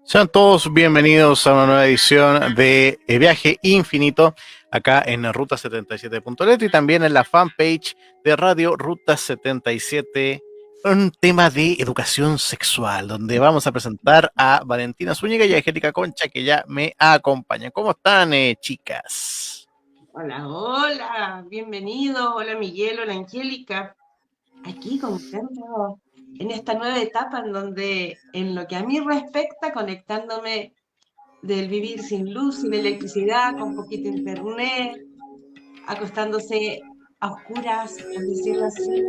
Sean todos bienvenidos a una nueva edición de Viaje Infinito, acá en ruta77.net y también en la fanpage de Radio Ruta 77, un tema de educación sexual, donde vamos a presentar a Valentina Zúñiga y a Angélica Concha, que ya me acompañan. ¿Cómo están, chicas? Hola, hola, bienvenidos, hola Miguel, hola Angélica. Aquí contento en esta nueva etapa en donde, en lo que a mí respecta, conectándome del vivir sin luz, sin electricidad, con poquito internet, acostándose a oscuras, por decirlo así,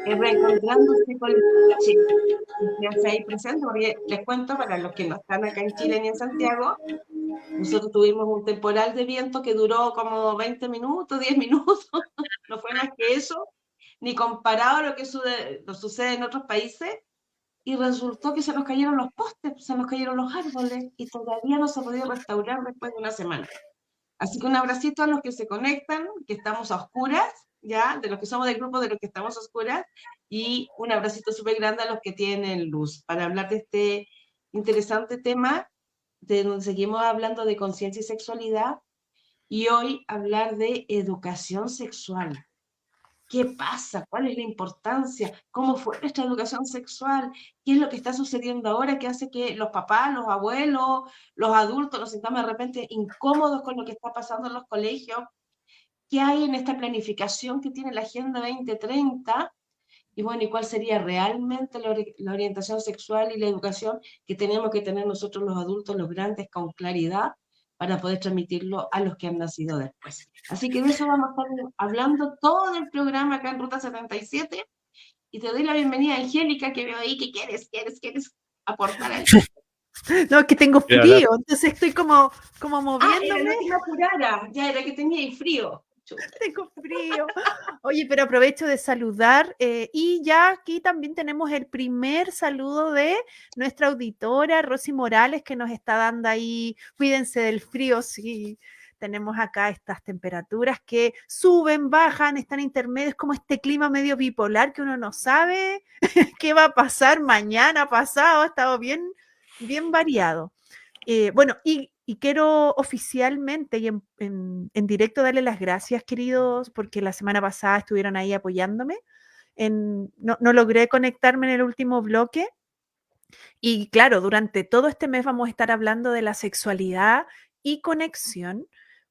reencontrándose con la noche que se hace ahí presente, porque les cuento para los que no están acá en Chile ni en Santiago. Nosotros tuvimos un temporal de viento que duró como 20 minutos, 10 minutos, no fue más que eso, ni comparado a lo sucede en otros países, y resultó que se nos cayeron los postes, se nos cayeron los árboles, y todavía no se ha podido restaurar después de una semana. Así que un abracito a los que se conectan, que estamos a oscuras, ya, de los que somos del grupo de los que estamos a oscuras, y un abracito súper grande a los que tienen luz, para hablar de este interesante tema de donde seguimos hablando de conciencia y sexualidad, y hoy hablar de educación sexual. ¿Qué pasa? ¿Cuál es la importancia? ¿Cómo fue nuestra educación sexual? ¿Qué es lo que está sucediendo ahora que hace que los papás, los abuelos, los adultos nos sintamos de repente incómodos con lo que está pasando en los colegios? ¿Qué hay en esta planificación que tiene la Agenda 2030? Y bueno, ¿y cuál sería realmente la orientación sexual y la educación que tenemos que tener nosotros los adultos, los grandes, con claridad para poder transmitirlo a los que han nacido después? Así que de eso vamos a estar hablando todo el programa acá en Ruta 77. Y te doy la bienvenida, Angélica, que veo ahí que quieres aportar algo. No, es que tengo ¿Quiere hablar? frío, entonces estoy como Ah, era moviéndome, lo que me apurara, ya era que tenía ahí frío. Chuta. tengo frío. Oye, pero aprovecho de saludar y ya aquí también tenemos el primer saludo de nuestra auditora Rosy Morales que nos está dando ahí, cuídense del frío, sí. Tenemos acá estas temperaturas que suben, bajan, están intermedios, como este clima medio bipolar que uno no sabe qué va a pasar mañana, pasado, ha estado bien variado. Bueno, y quiero oficialmente y en directo darle las gracias, queridos, porque la semana pasada estuvieron ahí apoyándome. No logré conectarme en el último bloque. Y claro, durante todo este mes vamos a estar hablando de la sexualidad y conexión,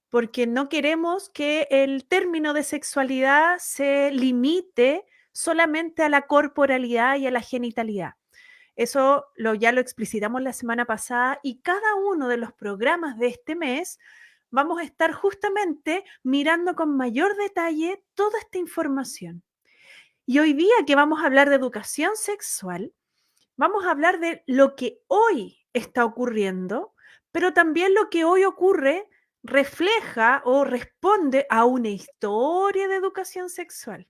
porque no queremos que el término de sexualidad se limite solamente a la corporalidad y a la genitalidad. Eso ya lo explicitamos la semana pasada y cada uno de los programas de este mes vamos a estar justamente mirando con mayor detalle toda esta información. Y hoy día que vamos a hablar de educación sexual, vamos a hablar de lo que hoy está ocurriendo, pero también lo que hoy ocurre refleja o responde a una historia de educación sexual.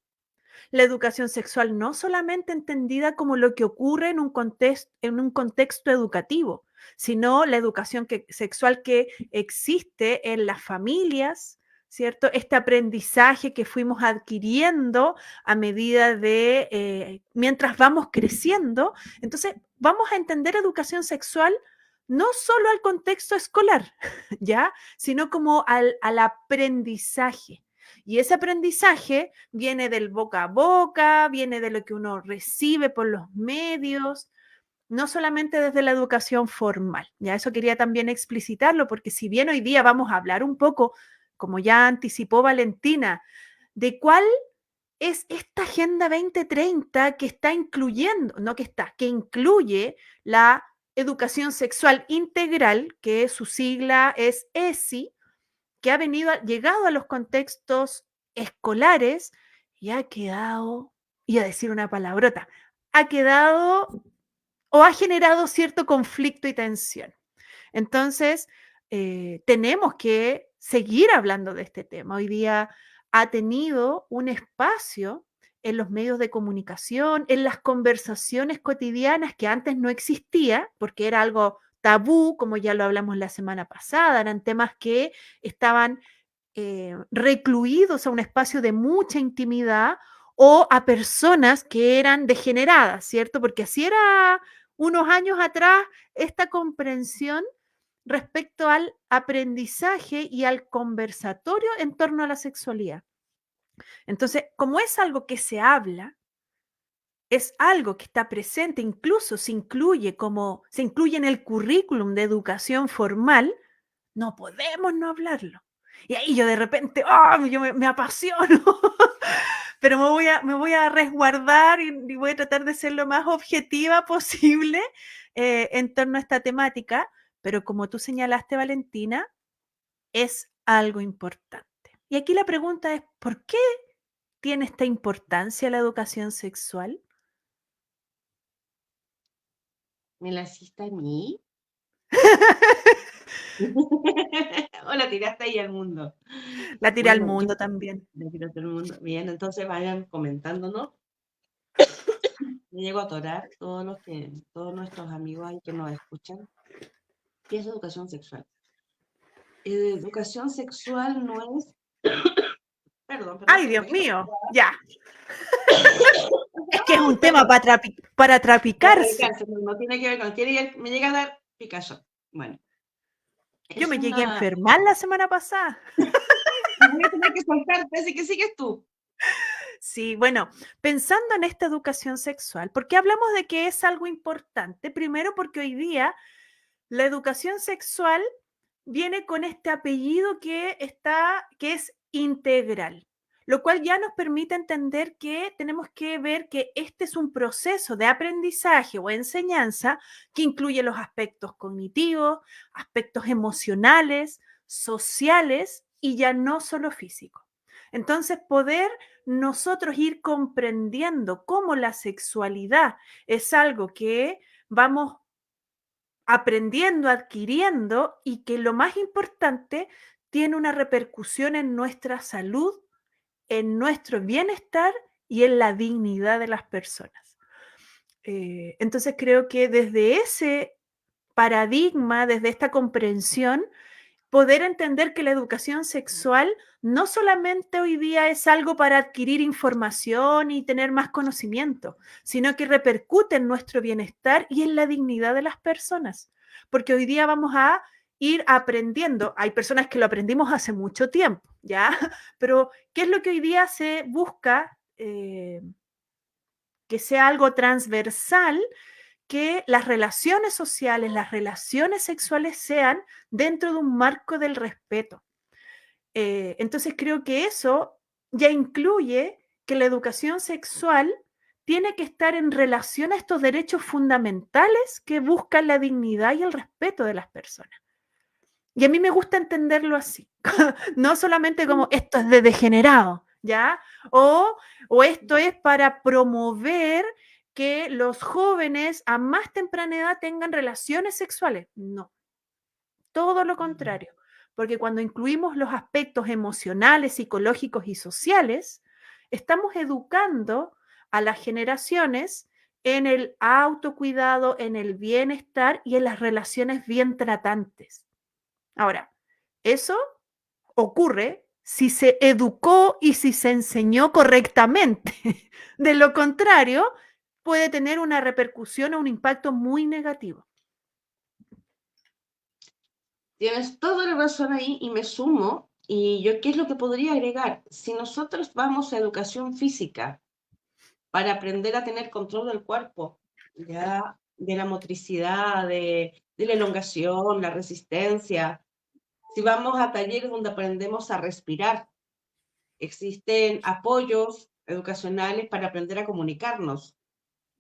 La educación sexual no solamente entendida como lo que ocurre en un contexto educativo, sino la educación sexual que existe en las familias, ¿cierto? Este aprendizaje que fuimos adquiriendo a medida de, mientras vamos creciendo. Entonces, vamos a entender educación sexual no solo al contexto escolar, ¿ya? Sino como al aprendizaje. Y ese aprendizaje viene del boca a boca, viene de lo que uno recibe por los medios, no solamente desde la educación formal. Ya eso quería también explicitarlo, porque si bien hoy día vamos a hablar un poco, como ya anticipó Valentina, de cuál es esta Agenda 2030 que está incluyendo, no que está, que incluye la educación sexual integral, que su sigla es ESI, que llegado a los contextos escolares y ha quedado, y a decir una palabrota, ha quedado o ha generado cierto conflicto y tensión. Entonces, tenemos que seguir hablando de este tema. Hoy día ha tenido un espacio en los medios de comunicación, en las conversaciones cotidianas que antes no existía, porque era algo tabú, como ya lo hablamos la semana pasada, eran temas que estaban recluidos a un espacio de mucha intimidad o a personas que eran degeneradas, ¿cierto? Porque así era unos años atrás esta comprensión respecto al aprendizaje y al conversatorio en torno a la sexualidad. Entonces, como es algo que se habla, es algo que está presente, incluso se incluye en el currículum de educación formal, no podemos no hablarlo. Y ahí yo de repente, yo me apasiono, pero me voy a resguardar y voy a tratar de ser lo más objetiva posible en torno a esta temática, pero como tú señalaste, Valentina, es algo importante. Y aquí la pregunta es, ¿por qué tiene esta importancia la educación sexual? ¿Me la hiciste a mí? ¿O la tiraste ahí al mundo? La tira al Bueno, yo mundo también. la tiro a todo el mundo. Bien, entonces vayan comentándonos. Me llego a atorar todos nuestros amigos ahí que nos escuchan. ¿Qué es educación sexual? Educación sexual no es, perdón, Ay, que Dios estoy mío, ya. Es que es un tema perdón, para para trapicarse. dedicarse, no tiene que ver con, me llega a dar picazón. Bueno, Yo es me llegué a una, enfermar la semana pasada. y voy a tener que soltarte, así que sigues tú. Sí, bueno, pensando en esta educación sexual, ¿por qué hablamos de que es algo importante? Primero porque hoy día la educación sexual viene con este apellido que es integral, lo cual ya nos permite entender que tenemos que ver que este es un proceso de aprendizaje o enseñanza que incluye los aspectos cognitivos, aspectos emocionales, sociales y ya no solo físicos. Entonces, poder nosotros ir comprendiendo cómo la sexualidad es algo que vamos aprendiendo, adquiriendo y que lo más importante tiene una repercusión en nuestra salud, en nuestro bienestar y en la dignidad de las personas. Entonces creo que desde ese paradigma, desde esta comprensión, poder entender que la educación sexual no solamente hoy día es algo para adquirir información y tener más conocimiento, sino que repercute en nuestro bienestar y en la dignidad de las personas. Porque hoy día vamos a ir aprendiendo, hay personas que lo aprendimos hace mucho tiempo, ¿ya? Pero ¿qué es lo que hoy día se busca? Que sea algo transversal, que las relaciones sociales, las relaciones sexuales sean dentro de un marco del respeto. Entonces creo que eso ya incluye que la educación sexual tiene que estar en relación a estos derechos fundamentales que buscan la dignidad y el respeto de las personas. Y a mí me gusta entenderlo así, no solamente como esto es de degenerado, ¿ya? O esto es para promover que los jóvenes a más temprana edad tengan relaciones sexuales. No, todo lo contrario, porque cuando incluimos los aspectos emocionales, psicológicos y sociales, estamos educando a las generaciones en el autocuidado, en el bienestar y en las relaciones bien tratantes. Ahora, eso ocurre si se educó y si se enseñó correctamente. De lo contrario, puede tener una repercusión o un impacto muy negativo. Tienes toda la razón ahí y me sumo. Y yo, ¿qué es lo que podría agregar? Si nosotros vamos a educación física para aprender a tener control del cuerpo, ya de la motricidad, de la elongación, la resistencia, si vamos a talleres donde aprendemos a respirar, existen apoyos educacionales para aprender a comunicarnos,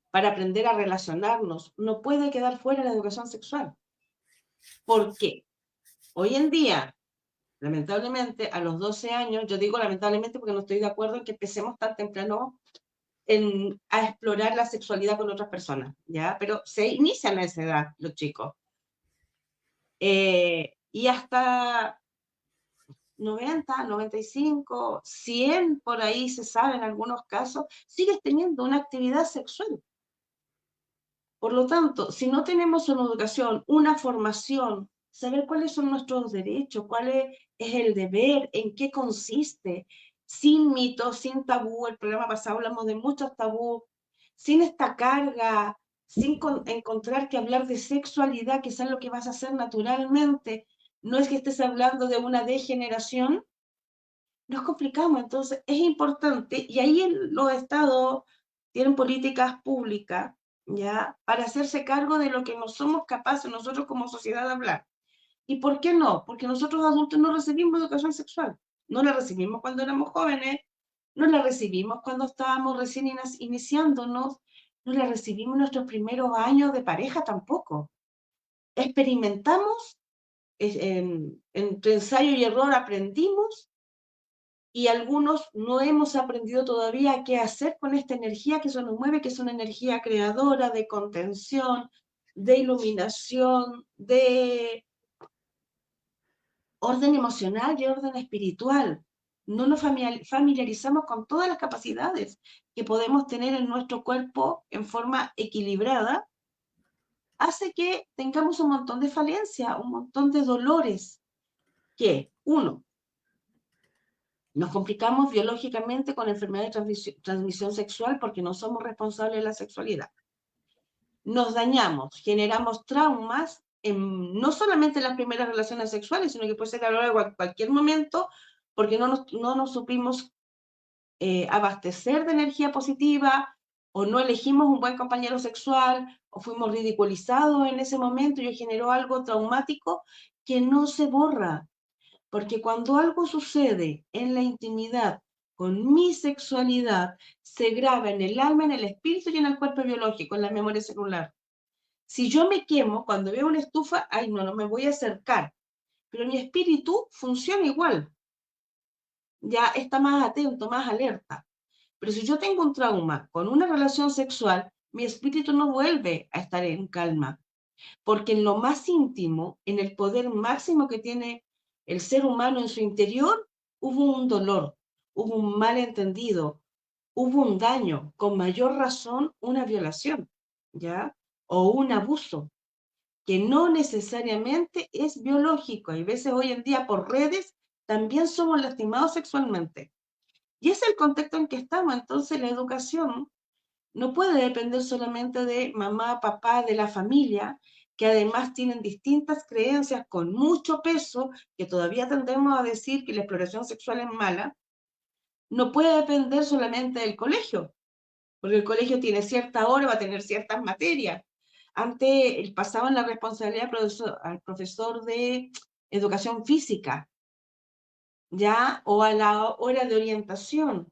para aprender a relacionarnos. No puede quedar fuera la educación sexual. ¿Por qué? Hoy en día, lamentablemente, a los 12 años, yo digo lamentablemente porque no estoy de acuerdo en que empecemos tan temprano a explorar la sexualidad con otras personas, ¿ya? Pero se inician a esa edad los chicos. Y hasta 90, 95, 100 por ahí se sabe en algunos casos, sigues teniendo una actividad sexual. Por lo tanto, si no tenemos una educación, una formación, saber cuáles son nuestros derechos, cuál es el deber, en qué consiste, sin mitos, sin tabú, el programa pasado hablamos de muchos tabú, sin esta carga sin encontrar que hablar de sexualidad, que es algo que vas a hacer naturalmente, no es que estés hablando de una degeneración, nos complicamos. Entonces es importante, y ahí los estados tienen políticas públicas, ¿ya? Para hacerse cargo de lo que no somos capaces nosotros como sociedad de hablar. ¿Y por qué no? Porque nosotros adultos no recibimos educación sexual. No la recibimos cuando éramos jóvenes, no la recibimos cuando estábamos recién iniciándonos, no la recibimos en nuestros primeros años de pareja tampoco. Experimentamos, entre ensayo y error aprendimos, y algunos no hemos aprendido todavía qué hacer con esta energía que eso nos mueve, que es una energía creadora, de contención, de iluminación, de orden emocional y orden espiritual. No nos familiarizamos con todas las capacidades que podemos tener en nuestro cuerpo en forma equilibrada, hace que tengamos un montón de falencias, un montón de dolores, que, uno, nos complicamos biológicamente con enfermedades de transmisión sexual porque no somos responsables de la sexualidad. Nos dañamos, generamos traumas, no solamente en las primeras relaciones sexuales, sino que puede ser a lo largo de cualquier momento, porque no nos supimos abastecer de energía positiva, o no elegimos un buen compañero sexual, o fuimos ridiculizados en ese momento y generó algo traumático que no se borra. Porque cuando algo sucede en la intimidad con mi sexualidad, se graba en el alma, en el espíritu y en el cuerpo biológico, en la memoria celular. Si yo me quemo, cuando veo una estufa, ay, no me voy a acercar. Pero mi espíritu funciona igual. Ya está más atento, más alerta. Pero si yo tengo un trauma con una relación sexual, mi espíritu no vuelve a estar en calma. Porque en lo más íntimo, en el poder máximo que tiene el ser humano en su interior, hubo un dolor, hubo un malentendido, hubo un daño, con mayor razón una violación, ¿ya? O un abuso, que no necesariamente es biológico. Hay veces hoy en día por redes también somos lastimados sexualmente. Y es el contexto en que estamos. Entonces la educación no puede depender solamente de mamá, papá, de la familia, que además tienen distintas creencias con mucho peso, que todavía tendemos a decir que la exploración sexual es mala. No puede depender solamente del colegio, porque el colegio tiene cierta hora, va a tener ciertas materias. Antes pasaban la responsabilidad al profesor de educación física, ¿ya? O a la hora de orientación.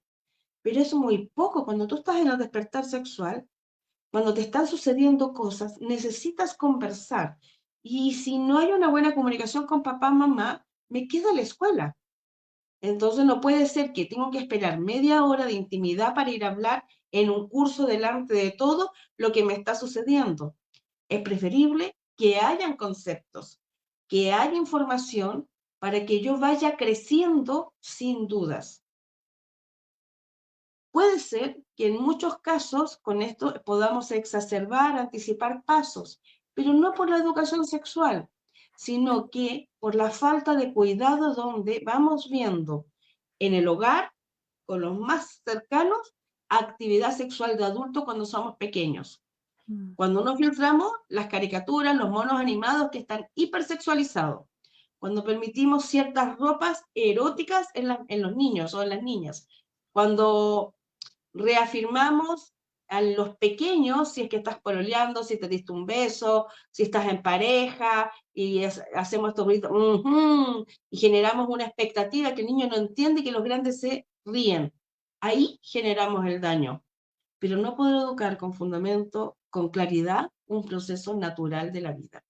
Pero es muy poco. Cuando tú estás en el despertar sexual, cuando te están sucediendo cosas, necesitas conversar. Y si no hay una buena comunicación con papá, mamá, me quedo a la escuela. Entonces no puede ser que tengo que esperar media hora de intimidad para ir a hablar en un curso delante de todo lo que me está sucediendo. Es preferible que hayan conceptos, que haya información para que yo vaya creciendo sin dudas. Puede ser que en muchos casos con esto podamos exacerbar, anticipar pasos, pero no por la educación sexual, sino que por la falta de cuidado donde vamos viendo en el hogar, con los más cercanos, actividad sexual de adulto cuando somos pequeños. Cuando nos filtramos las caricaturas, los monos animados que están hipersexualizados. Cuando permitimos ciertas ropas eróticas en los niños o en las niñas. Cuando reafirmamos a los pequeños, si es que estás pololeando, si te diste un beso, si estás en pareja, y hacemos estos gritos, y generamos una expectativa que el niño no entiende y que los grandes se ríen. Ahí generamos el daño. Pero no poder educar con fundamento, con claridad, un proceso natural de la vida.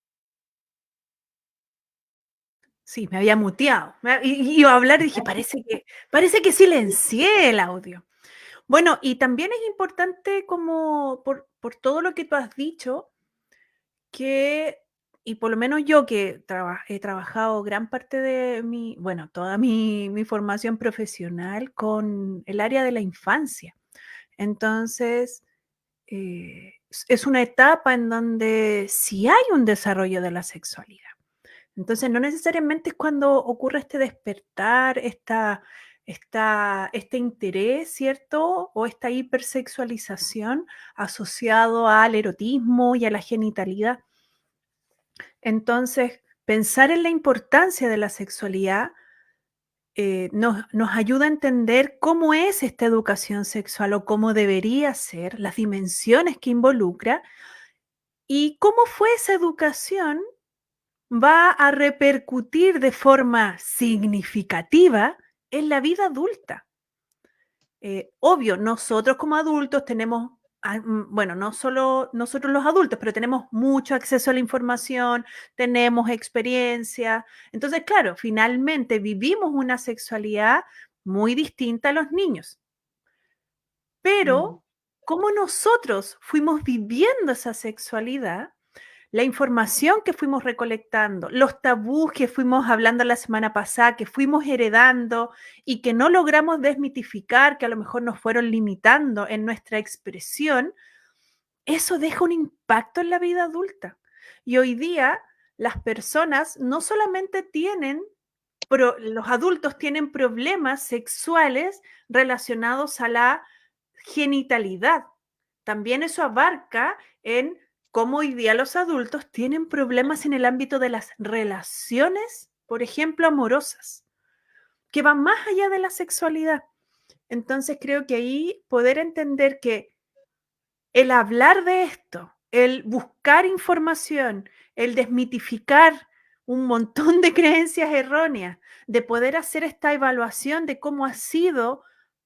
Sí, me había muteado. Iba a hablar y dije, parece que silencié el audio. Bueno, y también es importante como por todo lo que tú has dicho, que, y por lo menos yo que he trabajado gran parte de toda mi formación profesional con el área de la infancia. Entonces, es una etapa en donde sí hay un desarrollo de la sexualidad. Entonces, no necesariamente es cuando ocurre este despertar, está este interés, ¿cierto? O esta hipersexualización asociado al erotismo y a la genitalidad. Entonces, pensar en la importancia de la sexualidad nos ayuda a entender cómo es esta educación sexual o cómo debería ser, las dimensiones que involucra y cómo fue esa educación va a repercutir de forma significativa en la vida adulta. Obvio, nosotros como adultos tenemos, bueno, no solo nosotros los adultos, pero tenemos mucho acceso a la información, tenemos experiencia. Entonces, claro, finalmente vivimos una sexualidad muy distinta a los niños. Pero, como nosotros fuimos viviendo esa sexualidad, la información que fuimos recolectando, los tabús que fuimos hablando la semana pasada, que fuimos heredando y que no logramos desmitificar, que a lo mejor nos fueron limitando en nuestra expresión, eso deja un impacto en la vida adulta. Y hoy día las personas no solamente tienen, los adultos tienen problemas sexuales relacionados a la genitalidad. También eso abarca en cómo hoy día los adultos tienen problemas en el ámbito de las relaciones, por ejemplo, amorosas, que van más allá de la sexualidad. Entonces creo que ahí poder entender que el hablar de esto, el buscar información, el desmitificar un montón de creencias erróneas, de poder hacer esta evaluación de cómo ha sido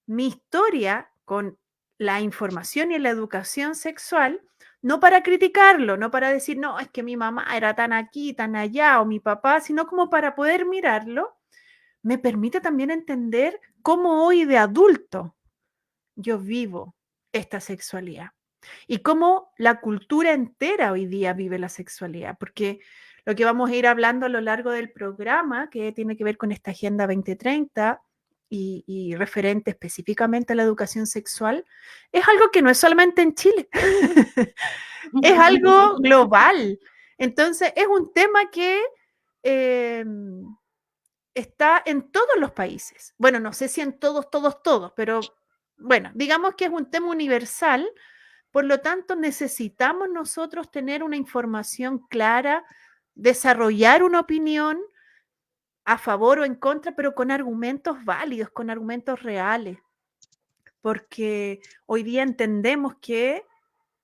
mi historia con la información y la educación sexual, no para criticarlo, no para decir, no, es que mi mamá era tan aquí, tan allá, o mi papá, sino como para poder mirarlo, me permite también entender cómo hoy de adulto yo vivo esta sexualidad y cómo la cultura entera hoy día vive la sexualidad, porque lo que vamos a ir hablando a lo largo del programa, que tiene que ver con esta Agenda 2030 y referente específicamente a la educación sexual, es algo que no es solamente en Chile, es algo global. Entonces, es un tema que eh, está en todos los países. Bueno, no sé si en todos, pero bueno, digamos que es un tema universal. Por lo tanto, necesitamos nosotros tener una información clara, desarrollar una opinión a favor o en contra, pero con argumentos válidos, con argumentos reales, porque hoy día entendemos que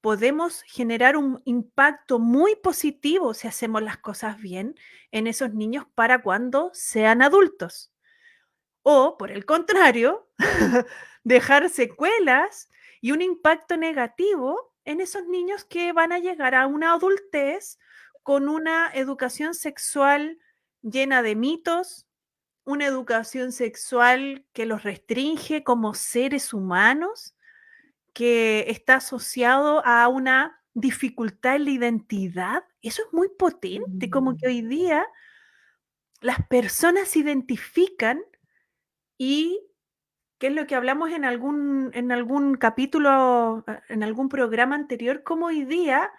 podemos generar un impacto muy positivo si hacemos las cosas bien en esos niños para cuando sean adultos. O, por el contrario, dejar secuelas y un impacto negativo en esos niños que van a llegar a una adultez con una educación sexual llena de mitos, una educación sexual que los restringe como seres humanos, que está asociado a una dificultad en la identidad. Eso es muy potente, como que hoy día las personas se identifican y que es lo que hablamos en algún capítulo, en algún programa anterior, cómo hoy día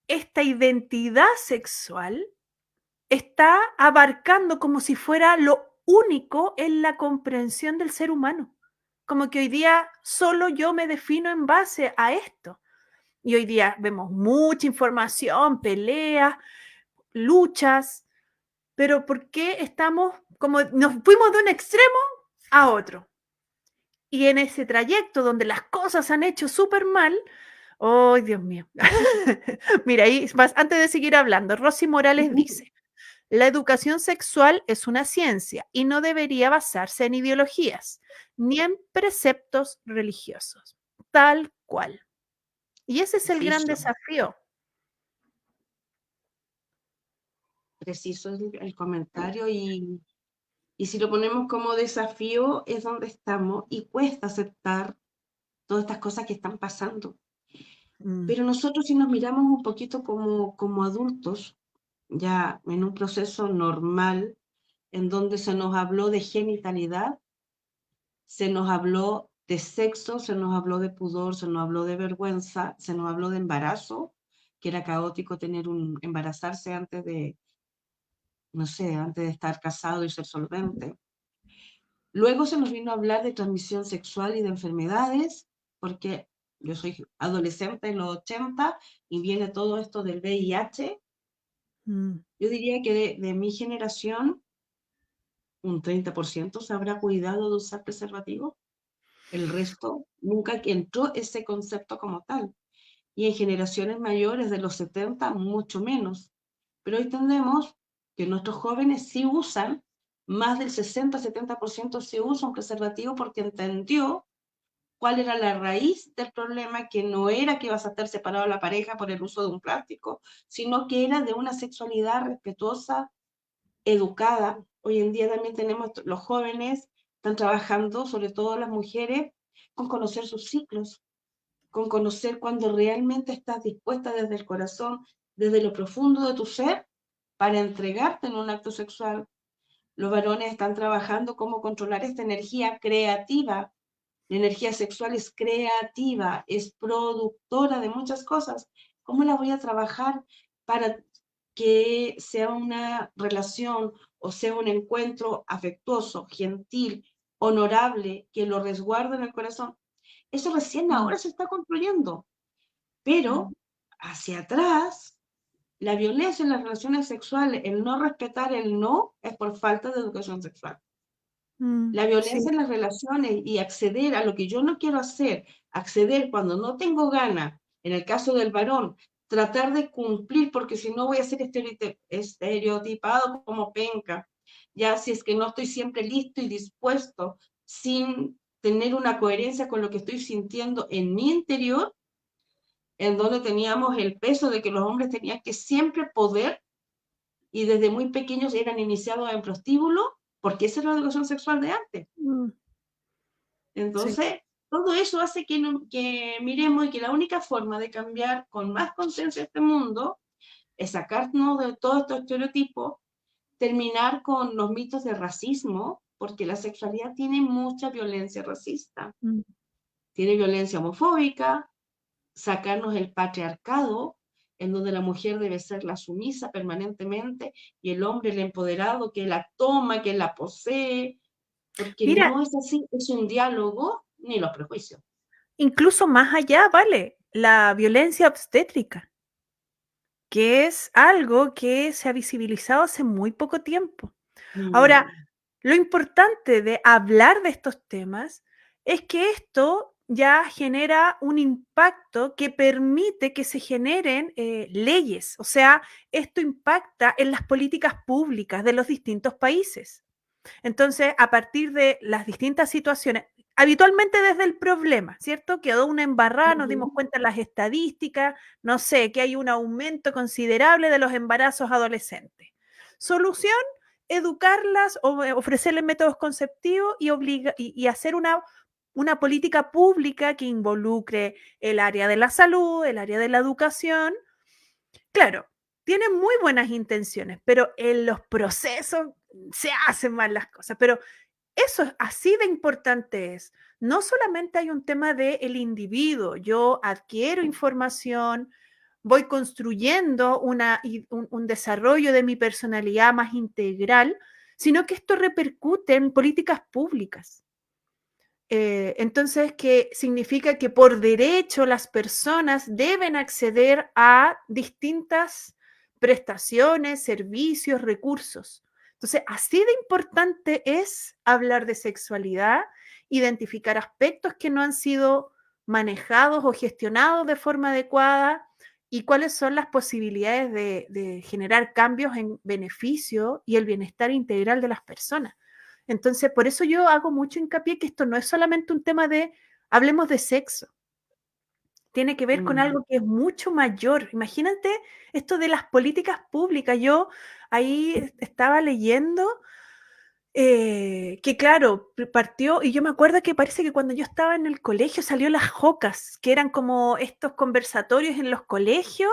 esta identidad sexual está abarcando como si fuera lo único en la comprensión del ser humano. Como que hoy día solo yo me defino en base a esto. Y hoy día vemos mucha información, peleas, luchas, pero ¿por qué estamos como nos fuimos de un extremo a otro? Y en ese trayecto donde las cosas han hecho súper mal, ¡oh, Dios mío! Mira, ahí, antes de seguir hablando, Rosy Morales dice, la educación sexual es una ciencia y no debería basarse en ideologías ni en preceptos religiosos, tal cual. Y ese es el gran desafío. Preciso el comentario y si lo ponemos como desafío es donde estamos y cuesta aceptar todas estas cosas que están pasando. Pero nosotros si nos miramos un poquito como adultos, ya en un proceso normal, en donde se nos habló de genitalidad, se nos habló de sexo, se nos habló de pudor, se nos habló de vergüenza, se nos habló de embarazo, que era caótico embarazarse antes de, no sé, antes de estar casado y ser solvente. Luego se nos vino a hablar de transmisión sexual y de enfermedades, porque yo soy adolescente en los 80 y viene todo esto del VIH. Yo diría que de mi generación, un 30% se habrá cuidado de usar preservativo. El resto nunca que entró ese concepto como tal. Y en generaciones mayores de los 70, mucho menos. Pero hoy entendemos que nuestros jóvenes sí usan, más del 60-70% sí usan preservativo porque entendió cuál era la raíz del problema, que no era que ibas a estar separado de la pareja por el uso de un plástico, sino que era de una sexualidad respetuosa, educada. Hoy en día también tenemos, los jóvenes están trabajando, sobre todo las mujeres, con conocer sus ciclos, con conocer cuando realmente estás dispuesta desde el corazón, desde lo profundo de tu ser, para entregarte en un acto sexual. Los varones están trabajando cómo controlar esta energía creativa. La energía sexual es creativa, es productora de muchas cosas. ¿Cómo la voy a trabajar para que sea una relación o sea un encuentro afectuoso, gentil, honorable, que lo resguarde en el corazón? Eso recién ahora se está construyendo, pero hacia atrás, la violencia en las relaciones sexuales, el no respetar el no, es por falta de educación sexual. La violencia Sí. en las relaciones y acceder a lo que yo no quiero hacer, acceder cuando no tengo ganas, en el caso del varón, tratar de cumplir, porque si no voy a ser estereotipado como penca, ya si es que no estoy siempre listo y dispuesto, sin tener una coherencia con lo que estoy sintiendo en mi interior, en donde teníamos el peso de que los hombres tenían que siempre poder, y desde muy pequeños eran iniciados en prostíbulo, porque esa es la educación sexual de antes. Entonces, sí, todo eso hace que miremos y que la única forma de cambiar con más conciencia este mundo es sacarnos de todos estos estereotipos, terminar con los mitos de racismo, porque la sexualidad tiene mucha violencia racista, tiene violencia homofóbica, sacarnos el patriarcado, en donde la mujer debe ser la sumisa permanentemente y el hombre el empoderado que la toma, que la posee, porque Mira, no es así, es un diálogo, ni los prejuicios. incluso más allá, vale, la violencia obstétrica, que es algo que se ha visibilizado hace muy poco tiempo. Ahora, lo importante de hablar de estos temas es que esto ya genera un impacto que permite que se generen leyes, o sea, esto impacta en las políticas públicas de los distintos países. Entonces, a partir de las distintas situaciones, habitualmente desde el problema, ¿cierto? Quedó una embarrada, nos dimos cuenta en las estadísticas, no sé, que hay un aumento considerable de los embarazos adolescentes. Solución, educarlas, ofrecerles métodos conceptivos y hacer una política pública que involucre el área de la salud, el área de la educación. Claro, tienen muy buenas intenciones, pero en los procesos se hacen mal las cosas. Pero eso es así de importante es. No solamente hay un tema del individuo, yo adquiero información, voy construyendo un desarrollo de mi personalidad más integral, sino que esto repercute en políticas públicas. Entonces, que significa que por derecho las personas deben acceder a distintas prestaciones, servicios, recursos. Entonces, así de importante es hablar de sexualidad, identificar aspectos que no han sido manejados o gestionados de forma adecuada y cuáles son las posibilidades de generar cambios en beneficio y el bienestar integral de las personas. Entonces, por eso yo hago mucho hincapié que esto no es solamente un tema de hablemos de sexo, tiene que ver con algo que es mucho mayor. Imagínate esto de las políticas públicas. Yo ahí estaba leyendo que claro, partió, y yo me acuerdo que parece que cuando yo estaba en el colegio salió las JOCAS, que eran como estos conversatorios en los colegios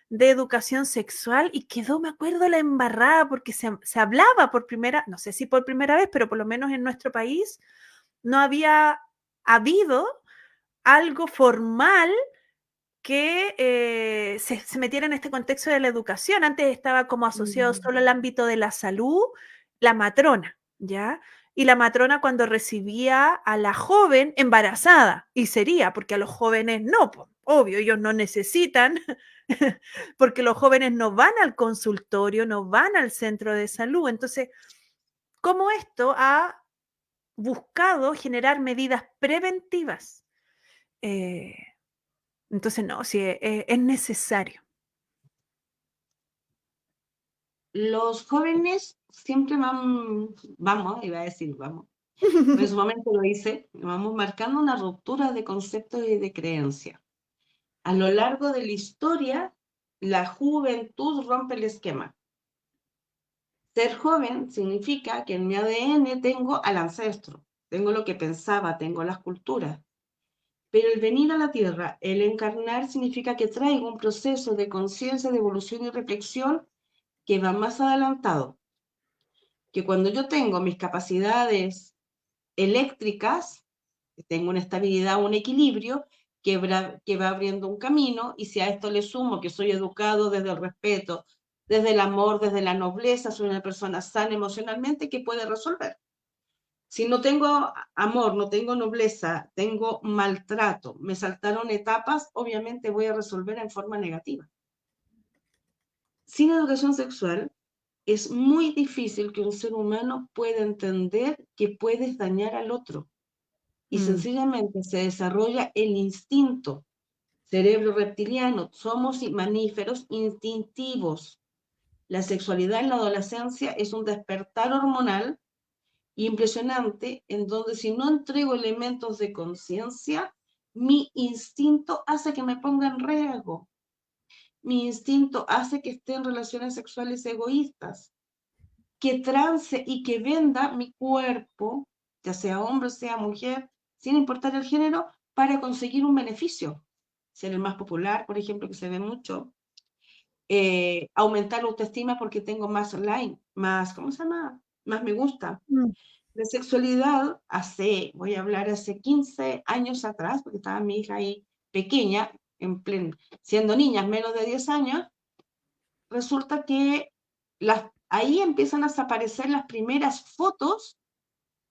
de educación sexual, y quedó, me acuerdo, la embarrada, porque se hablaba por primera, no sé si por primera vez, pero por lo menos en nuestro país no había habido algo formal que se metiera en este contexto de la educación. Antes estaba como asociado solo al ámbito de la salud, la matrona, ¿ya? y la matrona cuando recibía a la joven embarazada, y sería, porque a los jóvenes no, pues, obvio, ellos no necesitan, porque los jóvenes no van al consultorio, no van al centro de salud. Entonces, ¿cómo esto ha buscado generar medidas preventivas? Entonces, no, sí, es necesario. Los jóvenes siempre vamos, iba a decir vamos, pero en su momento lo hice, vamos marcando una ruptura de conceptos y de creencias. A lo largo de la historia, la juventud rompe el esquema. Ser joven significa que en mi ADN tengo al ancestro, tengo lo que pensaba, tengo las culturas. Pero el venir a la Tierra, el encarnar, significa que traigo un proceso de conciencia, de evolución y reflexión que va más adelantado. Que cuando yo tengo mis capacidades eléctricas, tengo una estabilidad, un equilibrio, que va abriendo un camino, y si a esto le sumo que soy educado desde el respeto, desde el amor, desde la nobleza, soy una persona sana emocionalmente que puede resolver. Si no tengo amor, no tengo nobleza, tengo maltrato, me saltaron etapas, obviamente voy a resolver en forma negativa. Sin educación sexual, es muy difícil que un ser humano pueda entender que puedes dañar al otro. Y sencillamente se desarrolla el instinto, cerebro reptiliano, somos mamíferos instintivos. La sexualidad en la adolescencia es un despertar hormonal impresionante, en donde si no entrego elementos de conciencia, mi instinto hace que me ponga en riesgo. Mi instinto hace que esté en relaciones sexuales egoístas, que trance y que venda mi cuerpo, ya sea hombre o sea mujer, sin importar el género, para conseguir un beneficio. Ser el más popular, por ejemplo, que se ve mucho. Aumentar la autoestima porque tengo más like, más, ¿cómo se llama? Más me gusta. La sexualidad voy a hablar hace 15 años atrás, porque estaba mi hija ahí pequeña, siendo niñas menos de 10 años, resulta que ahí empiezan a aparecer las primeras fotos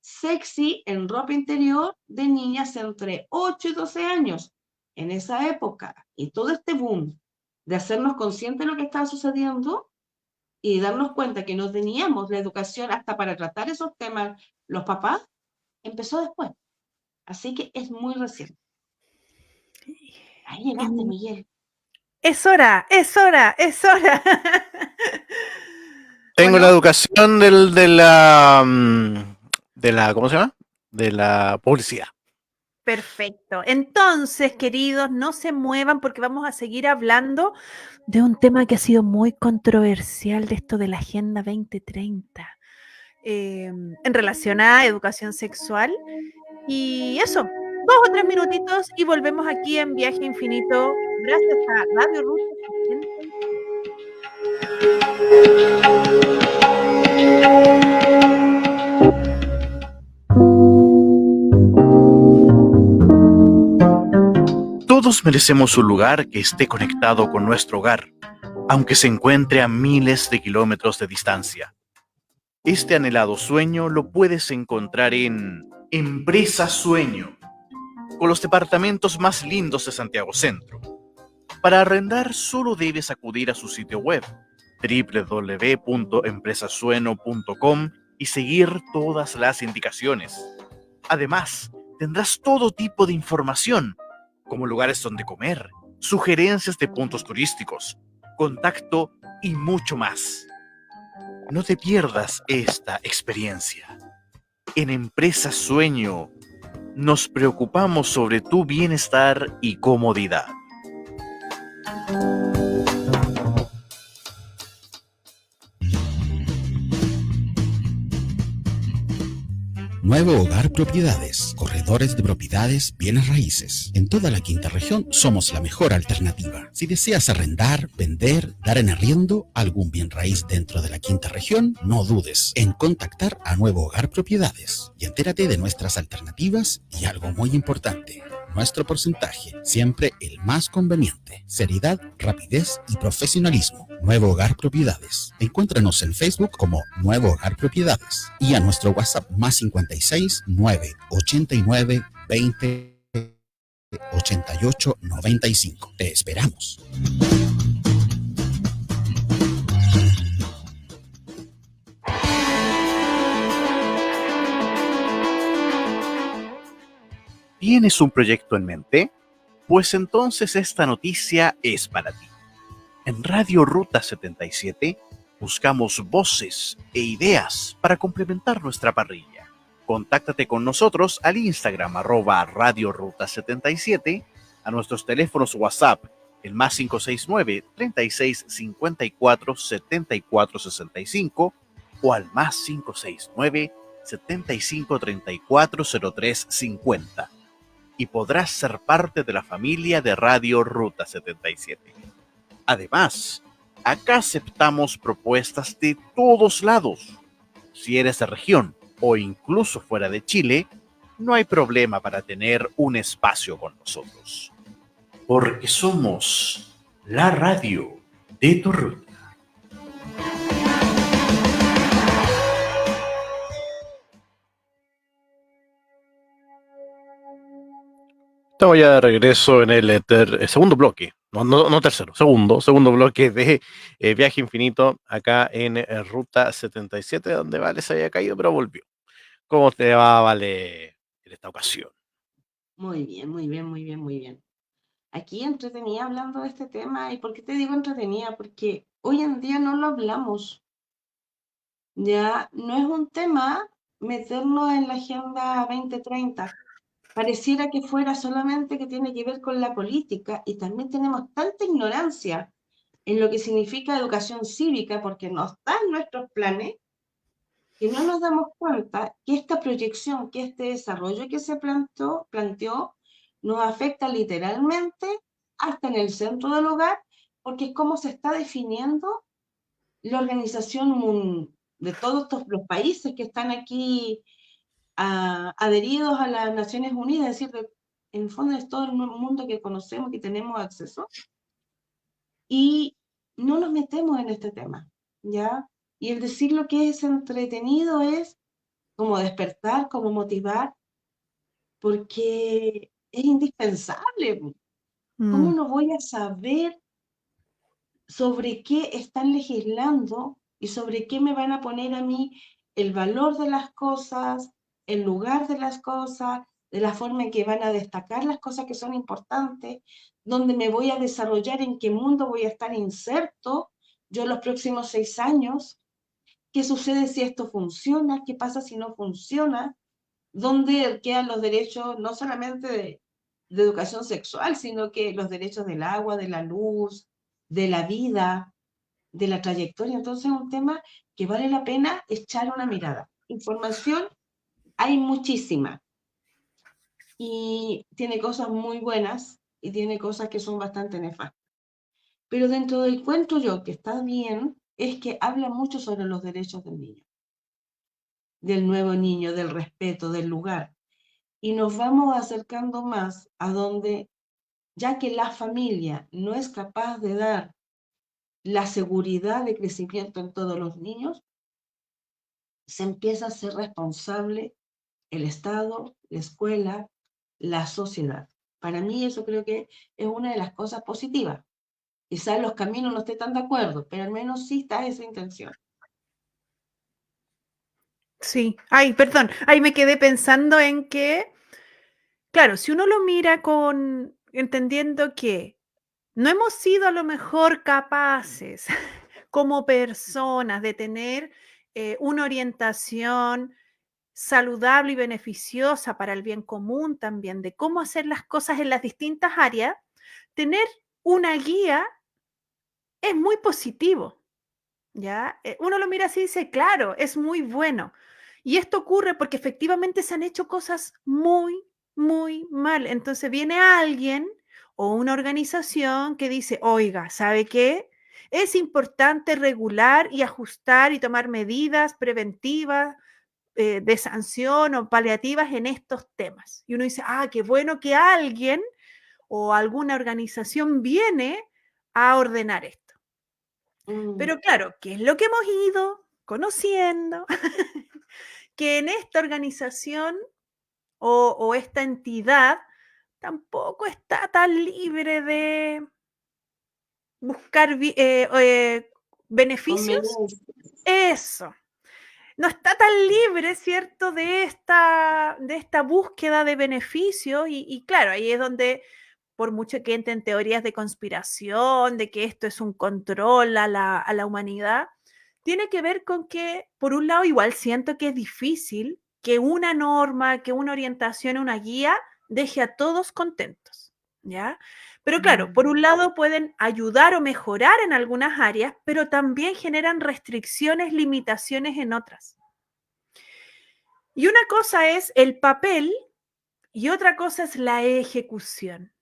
sexy en ropa interior de niñas entre 8 y 12 años. En esa época, y todo este boom de hacernos conscientes de lo que estaba sucediendo y darnos cuenta que no teníamos la educación hasta para tratar esos temas los papás, empezó después. Así que es muy reciente. Ahí llegaste, Miguel. Es hora, es hora, es hora. Tengo la educación de la, ¿cómo se llama? De la publicidad. Perfecto. Entonces, queridos, no se muevan porque vamos a seguir hablando de un tema que ha sido muy controversial, de esto de la Agenda 2030, en relación a educación sexual. Y eso, 2 o 3 minutitos y volvemos aquí en Viaje Infinito, gracias a Radio Ruta. Todos merecemos un lugar que esté conectado con nuestro hogar, aunque se encuentre a miles de kilómetros de distancia. Este anhelado sueño lo puedes encontrar en Empresa Sueño, con los departamentos más lindos de Santiago Centro. Para arrendar solo debes acudir a su sitio web www.empresasueno.com y seguir todas las indicaciones. Además, tendrás todo tipo de información, como lugares donde comer, sugerencias de puntos turísticos, contacto y mucho más. No te pierdas esta experiencia. En Empresa Sueño nos preocupamos sobre tu bienestar y comodidad. Nuevo Hogar Propiedades, corredores de propiedades, bienes raíces. En toda la quinta región somos la mejor alternativa. Si deseas arrendar, vender, dar en arriendo algún bien raíz dentro de la quinta región, no dudes en contactar a Nuevo Hogar Propiedades y entérate de nuestras alternativas y algo muy importante. nuestro porcentaje, siempre el más conveniente. Seriedad, rapidez y profesionalismo. Nuevo Hogar Propiedades. Encuéntranos en Facebook como Nuevo Hogar Propiedades y a nuestro WhatsApp más 56 989 20 88 95. Te esperamos. ¿Tienes un proyecto en mente? Pues entonces esta noticia es para ti. En Radio Ruta 77 buscamos voces e ideas para complementar nuestra parrilla. Contáctate con nosotros al Instagram @Radio Ruta 77, a nuestros teléfonos WhatsApp, el más 569 36 54 74 65 o al más 569 75 34 03 50. Y podrás ser parte de la familia de Radio Ruta 77. Además, acá aceptamos propuestas de todos lados. Si eres de región o incluso fuera de Chile, no hay problema para tener un espacio con nosotros. Porque somos la radio de tu ruta. Estamos ya de regreso en el segundo bloque, no tercero, segundo bloque de Viaje Infinito, acá en Ruta 77, donde Vale se había caído, pero volvió. ¿Cómo te va, Vale, en esta ocasión? Muy bien, muy bien, muy bien, muy bien. Aquí entretenida hablando de este tema. ¿Y por qué te digo entretenida? Porque hoy en día no lo hablamos. Ya no es un tema meternos en la Agenda 2030. Pareciera que fuera solamente que tiene que ver con la política, y también tenemos tanta ignorancia en lo que significa educación cívica, porque no está en nuestros planes, que no nos damos cuenta que esta proyección, que este desarrollo que se planteó nos afecta literalmente hasta en el centro del hogar, porque es como se está definiendo la organización de todos los países que están aquí adheridos a las Naciones Unidas, es decir, en el fondo es todo el mundo que conocemos, que tenemos acceso, y no nos metemos en este tema, ¿ya? Y el decir lo que es entretenido es como despertar, como motivar, porque es indispensable. ¿Cómo no voy a saber sobre qué están legislando y sobre qué me van a poner a mí el valor de las cosas, el lugar de las cosas, de la forma en que van a destacar las cosas que son importantes, dónde me voy a desarrollar, en qué mundo voy a estar inserto yo los próximos 6 años? ¿Qué sucede si esto funciona? ¿Qué pasa si no funciona? ¿Dónde quedan los derechos no solamente de educación sexual, sino que los derechos del agua, de la luz, de la vida, de la trayectoria? Entonces es un tema que vale la pena echar una mirada. Información hay muchísima y tiene cosas muy buenas y tiene cosas que son bastante nefastas. Pero dentro del cuento yo, que está bien, es que habla mucho sobre los derechos del niño, del nuevo niño, del respeto, del lugar. Y nos vamos acercando más a donde, ya que la familia no es capaz de dar la seguridad de crecimiento en todos los niños, se empieza a ser responsable el Estado, la escuela, la sociedad. Para mí eso creo que es una de las cosas positivas. Quizás los caminos no esté tan de acuerdo, pero al menos sí está esa intención. Sí, ay, perdón, ahí me quedé pensando en que, claro, si uno lo mira con entendiendo que no hemos sido a lo mejor capaces como personas de tener una orientación saludable y beneficiosa para el bien común también, de cómo hacer las cosas en las distintas áreas, tener una guía es muy positivo, ¿ya? Uno lo mira así y dice, claro, es muy bueno. Y esto ocurre porque efectivamente se han hecho cosas muy, muy mal. Entonces viene alguien o una organización que dice, oiga, ¿sabe qué? Es importante regular y ajustar y tomar medidas preventivas de sanción o paliativas en estos temas. Y uno dice, qué bueno que alguien o alguna organización viene a ordenar esto. Pero claro, ¿qué es lo que hemos ido conociendo? Que en esta organización o esta entidad tampoco está tan libre de buscar beneficios. Eso. No está tan libre, ¿cierto?, de esta búsqueda de beneficios y claro, ahí es donde, por mucho que entren teorías de conspiración, de que esto es un control a la humanidad, tiene que ver con que, por un lado, igual siento que es difícil que una norma, que una orientación, una guía, deje a todos contentos, ¿ya? Pero claro, por un lado pueden ayudar o mejorar en algunas áreas, pero también generan restricciones, limitaciones en otras. Y una cosa es el papel y otra cosa es la ejecución.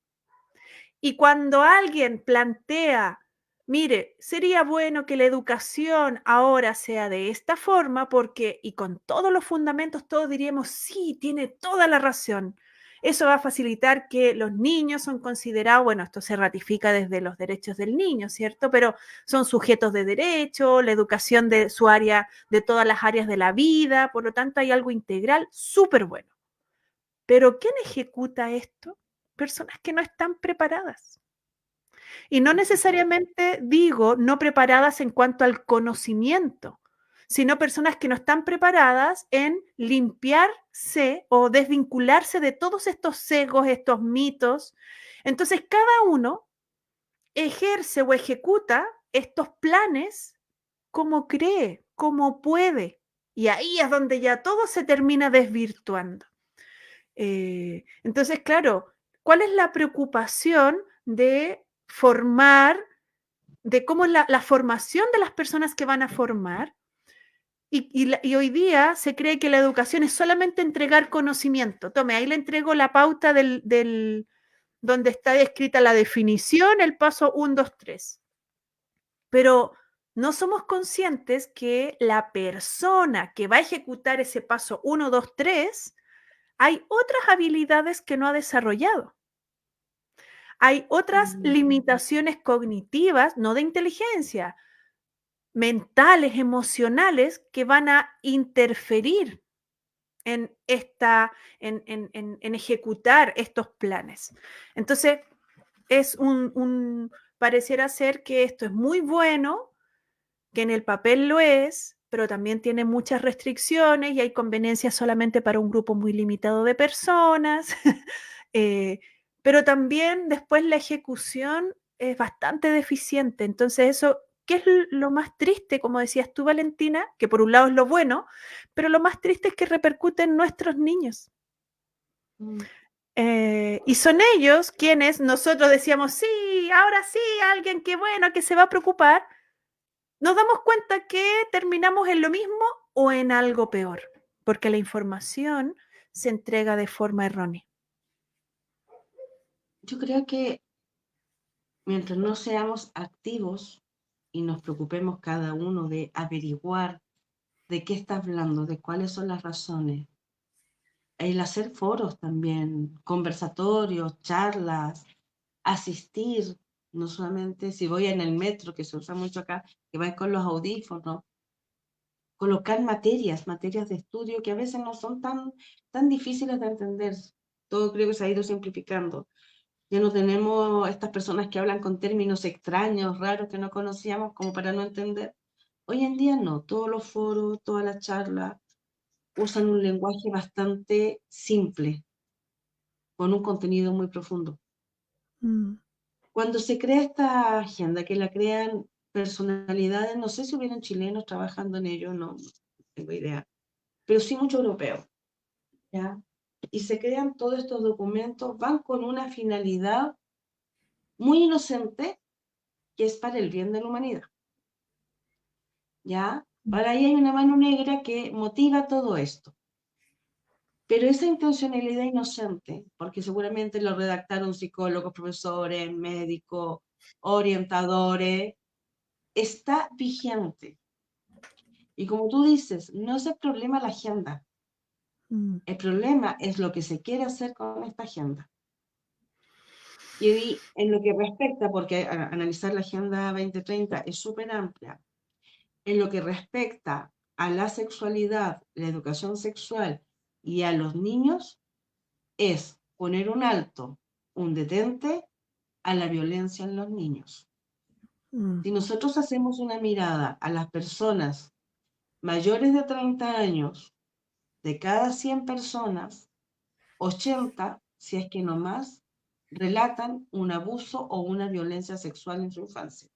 Y cuando alguien plantea, mire, sería bueno que la educación ahora sea de esta forma, porque, y con todos los fundamentos, todos diríamos, sí, tiene toda la razón. Eso va a facilitar que los niños son considerados, bueno, esto se ratifica desde los derechos del niño, ¿cierto? Pero son sujetos de derecho, la educación de su área, de todas las áreas de la vida, por lo tanto hay algo integral súper bueno. Pero ¿quién ejecuta esto? Personas que no están preparadas. Y no necesariamente digo no preparadas en cuanto al conocimiento, sino personas que no están preparadas en limpiarse o desvincularse de todos estos sesgos, estos mitos. Entonces, cada uno ejerce o ejecuta estos planes como cree, como puede. Y ahí es donde ya todo se termina desvirtuando. Entonces, claro, ¿cuál es la preocupación de formar, de cómo es la formación de las personas que van a formar? Y hoy día se cree que la educación es solamente entregar conocimiento. Tome, ahí le entrego la pauta donde está escrita la definición, el paso 1, 2, 3. Pero no somos conscientes que la persona que va a ejecutar ese paso 1, 2, 3, hay otras habilidades que no ha desarrollado. Hay otras limitaciones cognitivas, no de inteligencia, mentales, emocionales, que van a interferir en ejecutar estos planes. Entonces, pareciera ser que esto es muy bueno, que en el papel lo es, pero también tiene muchas restricciones y hay conveniencias solamente para un grupo muy limitado de personas. Pero también después la ejecución es bastante deficiente. Entonces eso, ¿qué es lo más triste? Como decías tú, Valentina, que por un lado es lo bueno, pero lo más triste es que repercute en nuestros niños. Y son ellos quienes nosotros decíamos, sí, ahora sí, alguien que bueno, que se va a preocupar. Nos damos cuenta que terminamos en lo mismo o en algo peor, porque la información se entrega de forma errónea. Yo creo que mientras no seamos activos y nos preocupemos cada uno de averiguar de qué está hablando, de cuáles son las razones, el hacer foros también, conversatorios, charlas, asistir, no solamente si voy en el metro, que se usa mucho acá, que vais con los audífonos, colocar materias de estudio que a veces no son tan difíciles de entender. Todo creo que se ha ido simplificando. Ya no tenemos estas personas que hablan con términos extraños, raros, que no conocíamos como para no entender. Hoy en día no, todos los foros, todas las charlas usan un lenguaje bastante simple, con un contenido muy profundo. Cuando se crea esta agenda, que la crean personalidades, no sé si hubieran chilenos trabajando en ello, no tengo idea, pero sí muchos europeos, ¿ya? Y se crean todos estos documentos, van con una finalidad muy inocente, que es para el bien de la humanidad, ¿ya? Ahora ahí hay una mano negra que motiva todo esto. Pero esa intencionalidad inocente, porque seguramente lo redactaron psicólogos, profesores, médicos, orientadores, está vigente. Y como tú dices, no es el problema la agenda. El problema es lo que se quiere hacer con esta agenda. Y en lo que respecta, porque analizar la Agenda 2030 es súper amplia, en lo que respecta a la sexualidad, la educación sexual y a los niños, es poner un alto, un detente a la violencia en los niños. Si nosotros hacemos una mirada a las personas mayores de 30 años, de cada 100 personas, 80, si es que no más, relatan un abuso o una violencia sexual en su infancia.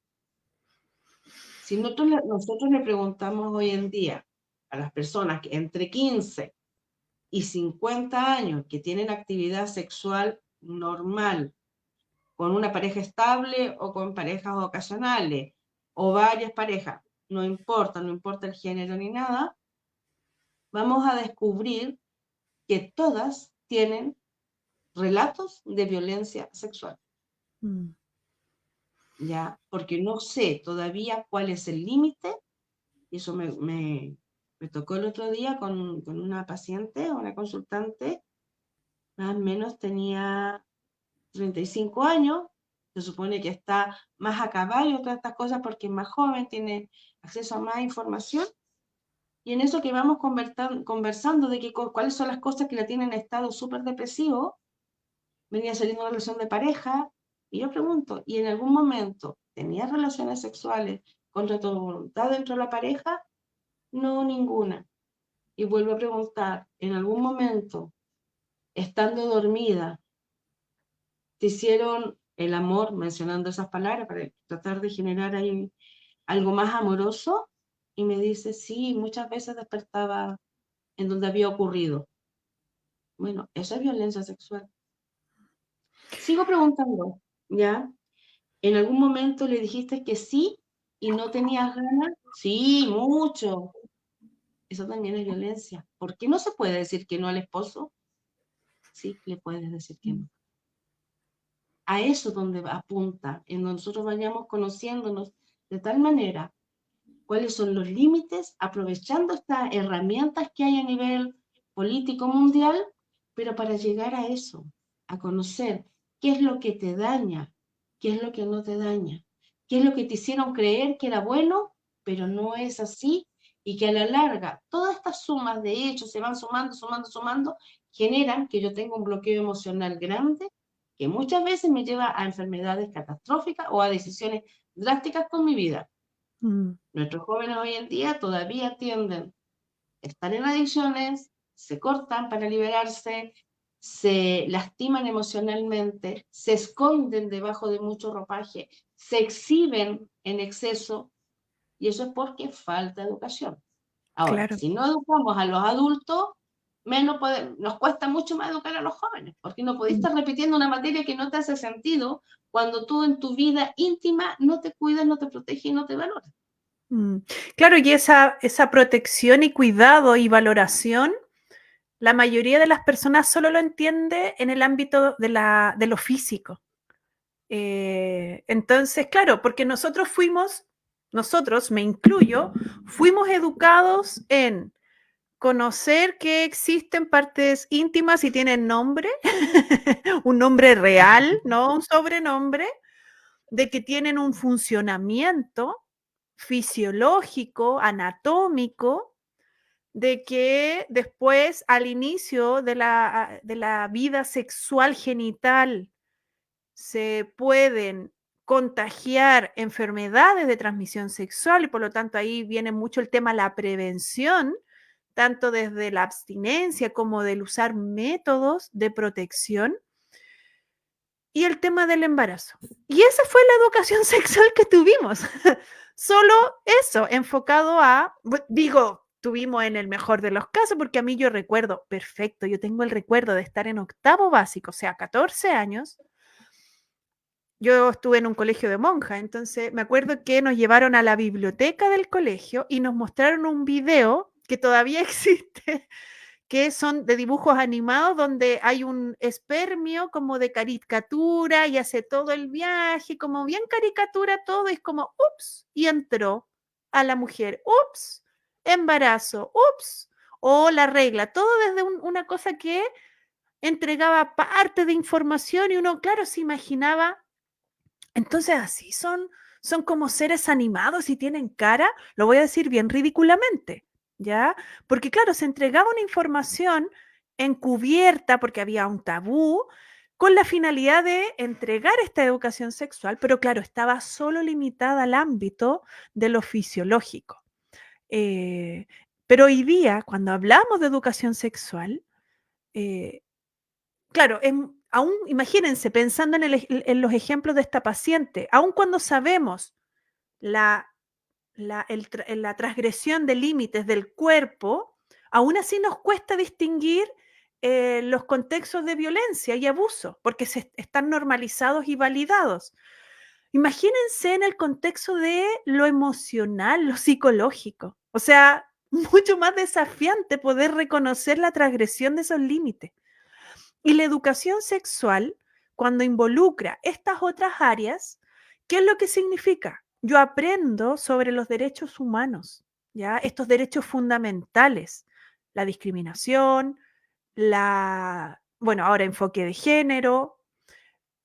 Si nosotros le preguntamos hoy en día a las personas que entre 15 y 50 años que tienen actividad sexual normal, con una pareja estable o con parejas ocasionales, o varias parejas, no importa el género ni nada, vamos a descubrir que todas tienen relatos de violencia sexual. ¿Ya? Porque no sé todavía cuál es el límite, y eso me tocó el otro día con una paciente, una consultante, más o menos tenía 35 años, se supone que está más a caballo, todas estas cosas, porque es más joven, tiene acceso a más información, y en eso que vamos conversando de cuáles son las cosas que la tienen en estado súper depresivo, venía saliendo una relación de pareja, y yo pregunto, ¿y en algún momento tenías relaciones sexuales contra tu voluntad dentro de la pareja? No, ninguna. Y vuelvo a preguntar, ¿en algún momento, estando dormida, te hicieron el amor, mencionando esas palabras, para tratar de generar ahí algo más amoroso? Y me dice, sí, muchas veces despertaba en donde había ocurrido. Bueno, eso es violencia sexual. Sigo preguntando, ¿ya? ¿En algún momento le dijiste que sí y no tenías ganas? Sí, mucho. Eso también es violencia. ¿Por qué no se puede decir que no al esposo? Sí, le puedes decir que no. A eso es donde apunta, en donde nosotros vayamos conociéndonos de tal manera cuáles son los límites, aprovechando estas herramientas que hay a nivel político mundial, pero para llegar a eso, a conocer qué es lo que te daña, qué es lo que no te daña, qué es lo que te hicieron creer que era bueno, pero no es así, y que a la larga todas estas sumas de hechos se van sumando, generan que yo tenga un bloqueo emocional grande, que muchas veces me lleva a enfermedades catastróficas o a decisiones drásticas con mi vida. Nuestros jóvenes hoy en día todavía tienden a estar en adicciones, se cortan para liberarse, se lastiman emocionalmente, se esconden debajo de mucho ropaje, se exhiben en exceso, y eso es porque falta educación. Ahora, Claro. si no educamos a los adultos, nos cuesta mucho más educar a los jóvenes, porque no podés estar repitiendo una materia que no te hace sentido cuando tú en tu vida íntima no te cuidas, no te proteges y no te valoras. Claro, y esa protección y cuidado y valoración, la mayoría de las personas solo lo entiende en el ámbito de lo físico. Entonces, claro, porque nosotros, me incluyo, fuimos educados en conocer que existen partes íntimas y tienen nombre, un nombre real, no un sobrenombre, de que tienen un funcionamiento fisiológico, anatómico, de que después al inicio de la vida sexual genital se pueden contagiar enfermedades de transmisión sexual, y por lo tanto ahí viene mucho el tema de la prevención, tanto desde la abstinencia como del usar métodos de protección, y el tema del embarazo. Y esa fue la educación sexual que tuvimos. Solo eso, enfocado tuvimos en el mejor de los casos, porque a mí yo recuerdo, perfecto, yo tengo el recuerdo de estar en octavo básico, o sea, 14 años. Yo estuve en un colegio de monjas, entonces me acuerdo que nos llevaron a la biblioteca del colegio y nos mostraron un video que todavía existe, que son de dibujos animados donde hay un espermio como de caricatura y hace todo el viaje, como bien caricatura todo, y es como, ups, y entró a la mujer, ups, embarazo, ups, o la regla, todo desde una cosa que entregaba parte de información y uno, claro, se imaginaba, entonces así son como seres animados y tienen cara, lo voy a decir bien ridículamente, ¿ya? Porque claro, se entregaba una información encubierta porque había un tabú con la finalidad de entregar esta educación sexual, pero claro, estaba solo limitada al ámbito de lo fisiológico. Eh, pero hoy día, cuando hablamos de educación sexual, eh, claro, aún imagínense, pensando en los ejemplos de esta paciente, aun cuando sabemos la, la transgresión de límites del cuerpo, aún así nos cuesta distinguir los contextos de violencia y abuso, porque están normalizados y validados. Imagínense en el contexto de lo emocional, lo psicológico. O sea, mucho más desafiante poder reconocer la transgresión de esos límites. Y la educación sexual, cuando involucra estas otras áreas, ¿qué es lo que significa? Yo aprendo sobre los derechos humanos, ¿ya? Estos derechos fundamentales, la discriminación, bueno, ahora enfoque de género,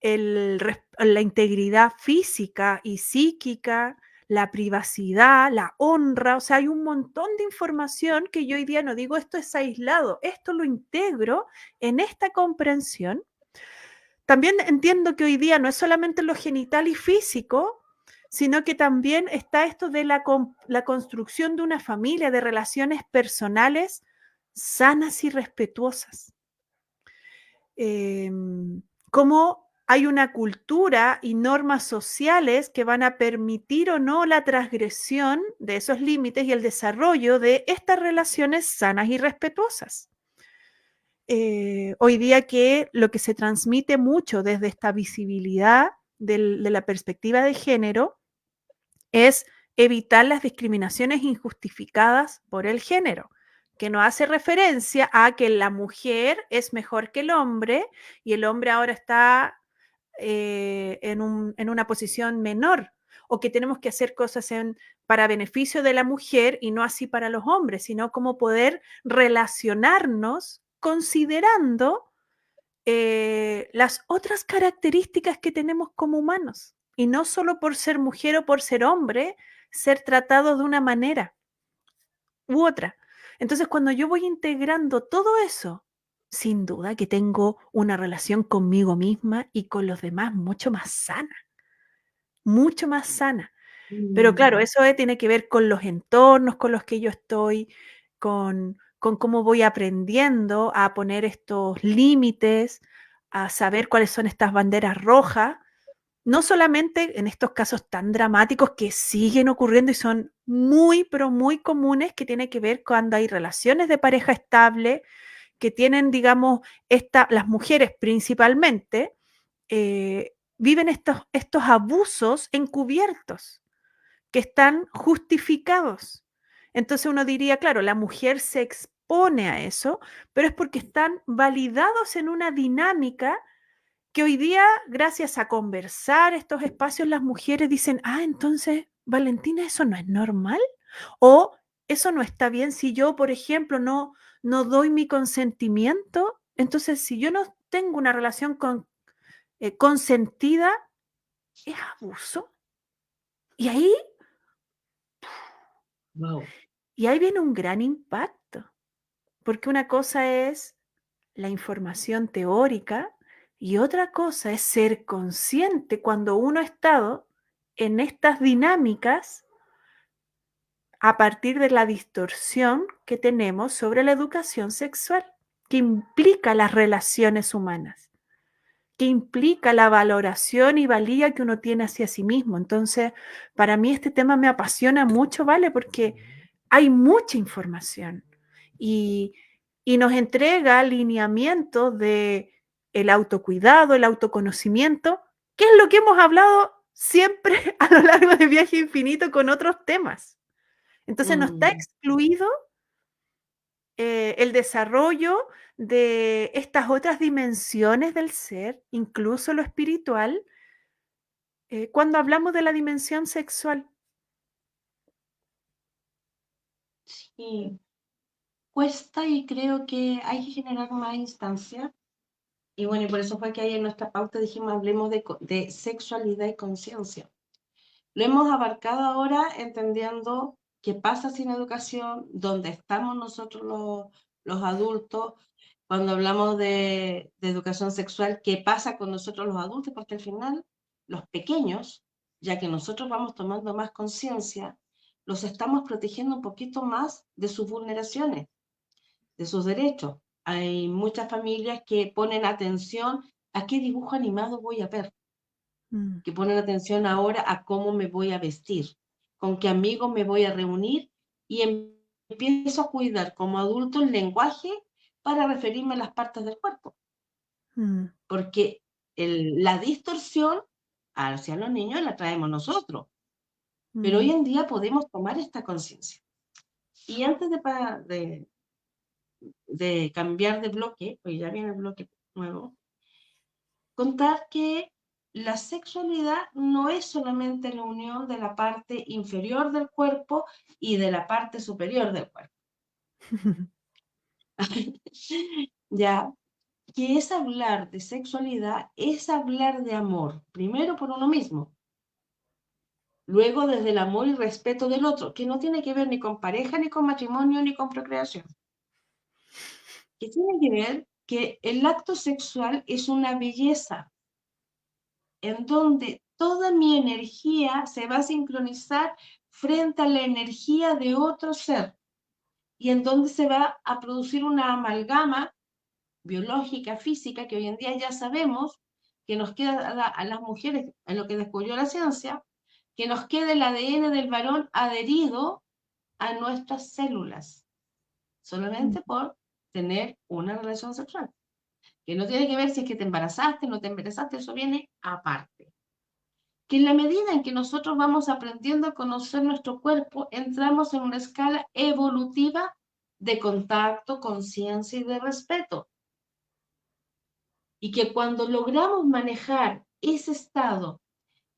la integridad física y psíquica, la privacidad, la honra, o sea, hay un montón de información que yo hoy día no digo esto es aislado, esto lo integro en esta comprensión. También entiendo que hoy día no es solamente lo genital y físico, sino que también está esto de la construcción de una familia, de relaciones personales sanas y respetuosas. Cómo hay una cultura y normas sociales que van a permitir o no la transgresión de esos límites y el desarrollo de estas relaciones sanas y respetuosas. Hoy día que lo que se transmite mucho desde esta visibilidad de la perspectiva de género es evitar las discriminaciones injustificadas por el género, que no hace referencia a que la mujer es mejor que el hombre y el hombre ahora está en una posición menor, o que tenemos que hacer cosas para beneficio de la mujer y no así para los hombres, sino cómo poder relacionarnos considerando las otras características que tenemos como humanos, y no solo por ser mujer o por ser hombre, ser tratado de una manera u otra. Entonces, cuando yo voy integrando todo eso, sin duda que tengo una relación conmigo misma y con los demás mucho más sana, mucho más sana. Pero claro, eso tiene que ver con los entornos con los que yo estoy, con cómo voy aprendiendo a poner estos límites, a saber cuáles son estas banderas rojas, no solamente en estos casos tan dramáticos que siguen ocurriendo y son muy, pero muy comunes, que tiene que ver cuando hay relaciones de pareja estable, que tienen, digamos, las mujeres principalmente, viven estos abusos encubiertos, que están justificados. Entonces uno diría, claro, la mujer se expone a eso, pero es porque están validados en una dinámica que hoy día, gracias a conversar estos espacios, las mujeres dicen, entonces, Valentina, ¿eso no es normal? O eso no está bien si yo, por ejemplo, no doy mi consentimiento. Entonces, si yo no tengo una relación consentida, ¿es abuso? Y ahí Wow. Y ahí viene un gran impacto, porque una cosa es la información teórica y otra cosa es ser consciente cuando uno ha estado en estas dinámicas a partir de la distorsión que tenemos sobre la educación sexual, que implica las relaciones humanas, que implica la valoración y valía que uno tiene hacia sí mismo. Entonces, para mí este tema me apasiona mucho, ¿vale? Porque hay mucha información y, nos entrega lineamientos de el autocuidado, el autoconocimiento, que es lo que hemos hablado siempre a lo largo de Viaje Infinito con otros temas. Entonces no está excluido el desarrollo de estas otras dimensiones del ser, incluso lo espiritual, cuando hablamos de la dimensión sexual. y cuesta, y creo que hay que generar más instancias. Y bueno, y por eso fue que ahí en nuestra pauta dijimos, hablemos de sexualidad y conciencia. Lo hemos abarcado ahora entendiendo qué pasa sin educación, dónde estamos nosotros los adultos, cuando hablamos de educación sexual, qué pasa con nosotros los adultos, porque al final los pequeños, ya que nosotros vamos tomando más conciencia, los estamos protegiendo un poquito más de sus vulneraciones, de sus derechos. Hay muchas familias que ponen atención a qué dibujo animado voy a ver, Mm, que ponen atención ahora a cómo me voy a vestir, con qué amigos me voy a reunir, y empiezo a cuidar como adulto el lenguaje para referirme a las partes del cuerpo, mm, porque la distorsión hacia los niños la traemos nosotros, pero hoy mm. en día podemos tomar esta conciencia. Y antes de cambiar de bloque, pues ya viene el bloque nuevo, contar que la sexualidad no es solamente la unión de la parte inferior del cuerpo y de la parte superior del cuerpo. Ya, que es hablar de sexualidad, es hablar de amor, primero por uno mismo, luego desde el amor y respeto del otro, que no tiene que ver ni con pareja, ni con matrimonio, ni con procreación. Que tiene que ver que el acto sexual es una belleza, en donde toda mi energía se va a sincronizar frente a la energía de otro ser, y en donde se va a producir una amalgama biológica, física, que hoy en día ya sabemos que nos queda a las mujeres, en lo que descubrió la ciencia, que nos queda el ADN del varón adherido a nuestras células, solamente por tener una relación sexual, que no tiene que ver si es que te embarazaste, no te embarazaste, eso viene aparte. Que en la medida en que nosotros vamos aprendiendo a conocer nuestro cuerpo, entramos en una escala evolutiva de contacto, conciencia y de respeto. Y que cuando logramos manejar ese estado,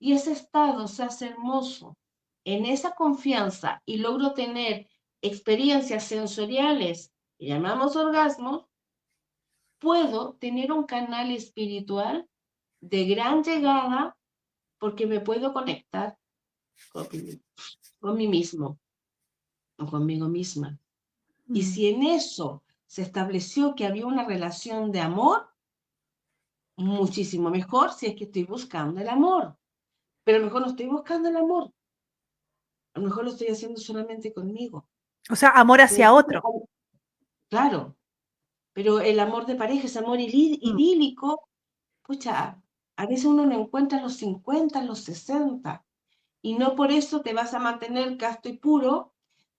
y ese estado se hace hermoso en esa confianza, y logro tener experiencias sensoriales que llamamos orgasmos, puedo tener un canal espiritual de gran llegada, porque me puedo conectar con mí mismo o conmigo misma. Y si en eso se estableció que había una relación de amor, muchísimo mejor si es que estoy buscando el amor. Pero a lo mejor no estoy buscando el amor. A lo mejor lo estoy haciendo solamente conmigo. O sea, amor hacia otro. Claro, pero el amor de pareja, ese amor idílico, pucha, a veces uno lo encuentra en los 50, en los 60, y no por eso te vas a mantener casto y puro,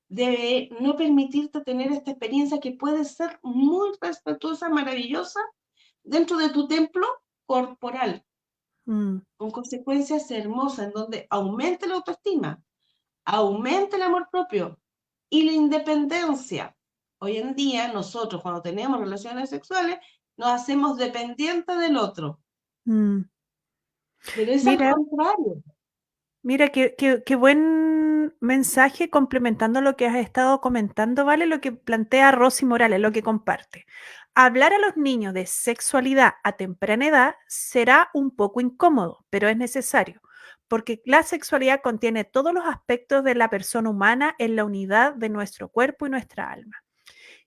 de no permitirte tener esta experiencia que puede ser muy respetuosa, maravillosa, dentro de tu templo corporal, con consecuencias hermosas, en donde aumente la autoestima, aumente el amor propio y la independencia. Hoy en día nosotros, cuando tenemos relaciones sexuales, nos hacemos dependientes del otro. Pero es al contrario. Mira, qué buen mensaje, complementando lo que has estado comentando, ¿vale? Lo que plantea Rosy Morales, lo que comparte. Hablar a los niños de sexualidad a temprana edad será un poco incómodo, pero es necesario, porque la sexualidad contiene todos los aspectos de la persona humana en la unidad de nuestro cuerpo y nuestra alma.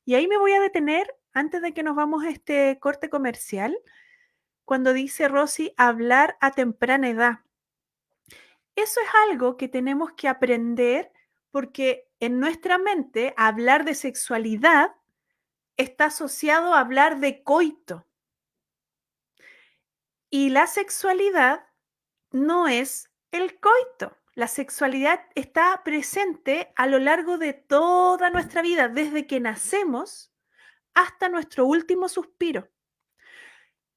Y ahí me voy a detener antes de que nos vamos a este corte comercial, cuando dice Rosy, hablar a temprana edad. Eso es algo que tenemos que aprender, porque en nuestra mente hablar de sexualidad está asociado a hablar de coito. Y la sexualidad no es el coito. La sexualidad está presente a lo largo de toda nuestra vida, desde que nacemos hasta nuestro último suspiro.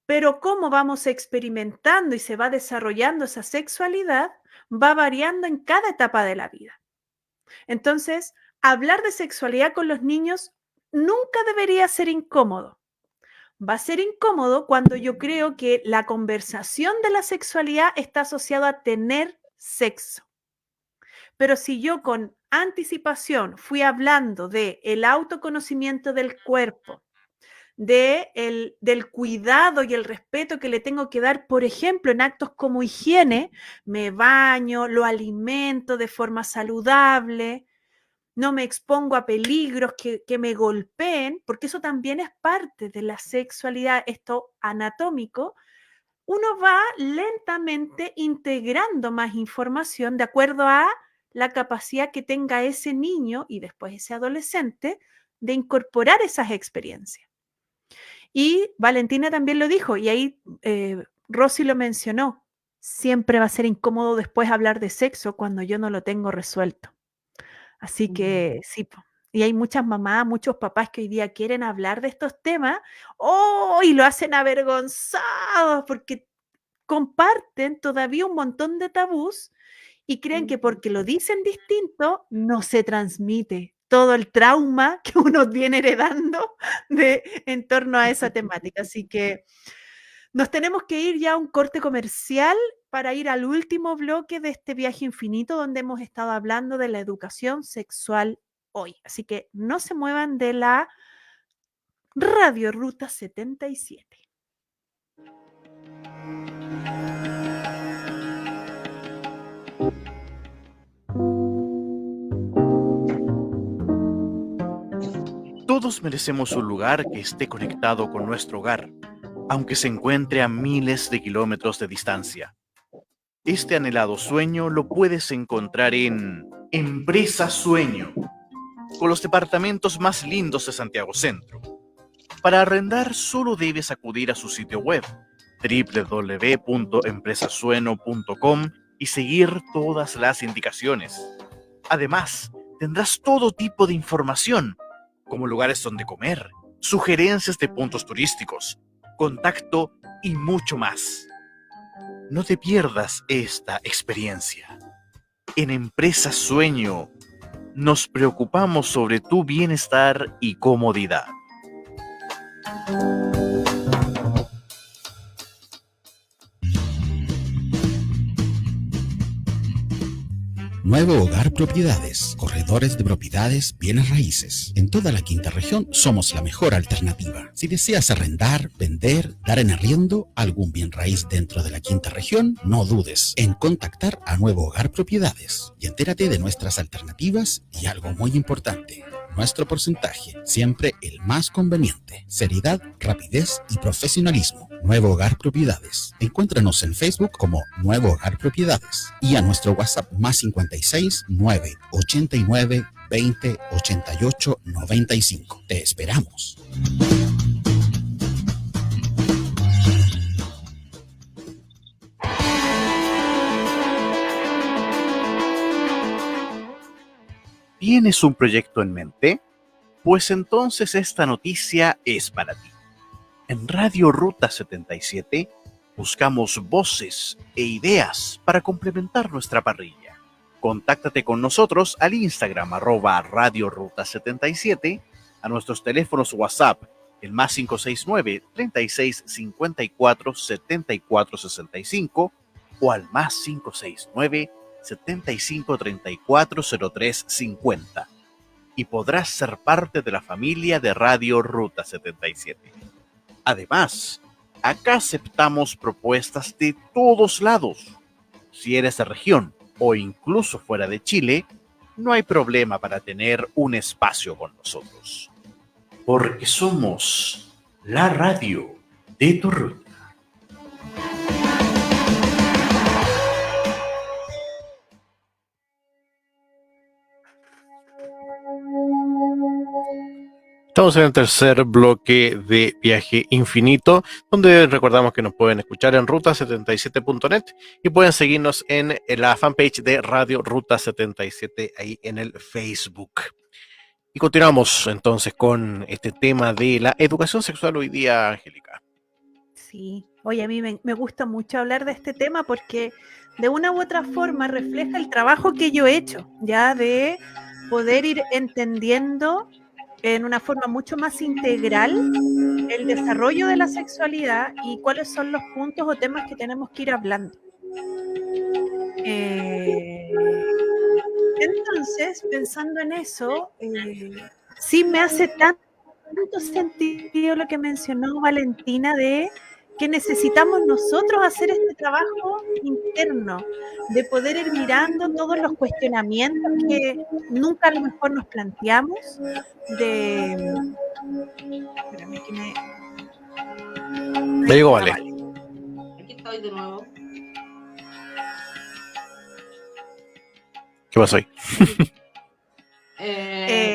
Pero cómo vamos experimentando y se va desarrollando esa sexualidad va variando en cada etapa de la vida. Entonces, hablar de sexualidad con los niños nunca debería ser incómodo. Va a ser incómodo cuando yo creo que la conversación de la sexualidad está asociada a tener sexo. Pero si yo con anticipación fui hablando de el autoconocimiento del cuerpo, del cuidado y el respeto que le tengo que dar, por ejemplo, en actos como higiene, me baño, lo alimento de forma saludable, no me expongo a peligros que me golpeen, porque eso también es parte de la sexualidad, esto anatómico. Uno va lentamente integrando más información de acuerdo a la capacidad que tenga ese niño y después ese adolescente de incorporar esas experiencias. Y Valentina también lo dijo, y ahí Rosy lo mencionó, siempre va a ser incómodo después hablar de sexo cuando yo no lo tengo resuelto. Así que sí, po. Y hay muchas mamás, muchos papás que hoy día quieren hablar de estos temas, y lo hacen avergonzados porque comparten todavía un montón de tabús y creen que porque lo dicen distinto no se transmite todo el trauma que uno viene heredando en torno a esa temática. Así que nos tenemos que ir ya a un corte comercial para ir al último bloque de este viaje infinito donde hemos estado hablando de la educación sexual hoy. Así que no se muevan de la Radio Ruta 77. Todos merecemos un lugar que esté conectado con nuestro hogar, aunque se encuentre a miles de kilómetros de distancia. Este anhelado sueño lo puedes encontrar en Empresa Sueño, con los departamentos más lindos de Santiago Centro. Para arrendar solo debes acudir a su sitio web www.empresasueno.com y seguir todas las indicaciones. Además, tendrás todo tipo de información, como lugares donde comer, sugerencias de puntos turísticos, contacto y mucho más. No te pierdas esta experiencia. En Empresa Sueño nos preocupamos sobre tu bienestar y comodidad. Nuevo Hogar Propiedades, corredores de propiedades, bienes raíces. En toda la quinta región somos la mejor alternativa. Si deseas arrendar, vender, dar en arriendo algún bien raíz dentro de la quinta región, no dudes en contactar a Nuevo Hogar Propiedades y entérate de nuestras alternativas y algo muy importante. Nuestro porcentaje, siempre el más conveniente. Seriedad, rapidez y profesionalismo. Nuevo Hogar Propiedades. Encuéntranos en Facebook como Nuevo Hogar Propiedades y a nuestro WhatsApp más 56 989 20 88 95. Te esperamos. ¿Tienes un proyecto en mente? Pues entonces esta noticia es para ti. En Radio Ruta 77 buscamos voces e ideas para complementar nuestra parrilla. Contáctate con nosotros al Instagram @Radio Ruta 77, a nuestros teléfonos WhatsApp, el más 569 36 54 74 65 o al más 569 75 34 03 50 y podrás ser parte de la familia de Radio Ruta 77. Además, acá aceptamos propuestas de todos lados. Si eres de región o incluso fuera de Chile, no hay problema para tener un espacio con nosotros. Porque somos la radio de tu ruta. Estamos en el tercer bloque de Viaje Infinito, donde recordamos que nos pueden escuchar en ruta77.net y pueden seguirnos en la fanpage de Radio Ruta 77 ahí en el Facebook. Y continuamos entonces con este tema de la educación sexual hoy día, Angélica. Sí, oye, a mí me gusta mucho hablar de este tema porque de una u otra forma refleja el trabajo que yo he hecho, ya de poder ir entendiendo en una forma mucho más integral el desarrollo de la sexualidad y cuáles son los puntos o temas que tenemos que ir hablando. Entonces, pensando en eso, sí me hace tanto sentido lo que mencionó Valentina de que necesitamos nosotros hacer este trabajo interno, de poder ir mirando todos los cuestionamientos que nunca a lo mejor nos planteamos, de... Espérame que me... Ya llegó, Ah, vale. Aquí estoy de nuevo. ¿Qué pasó ahí?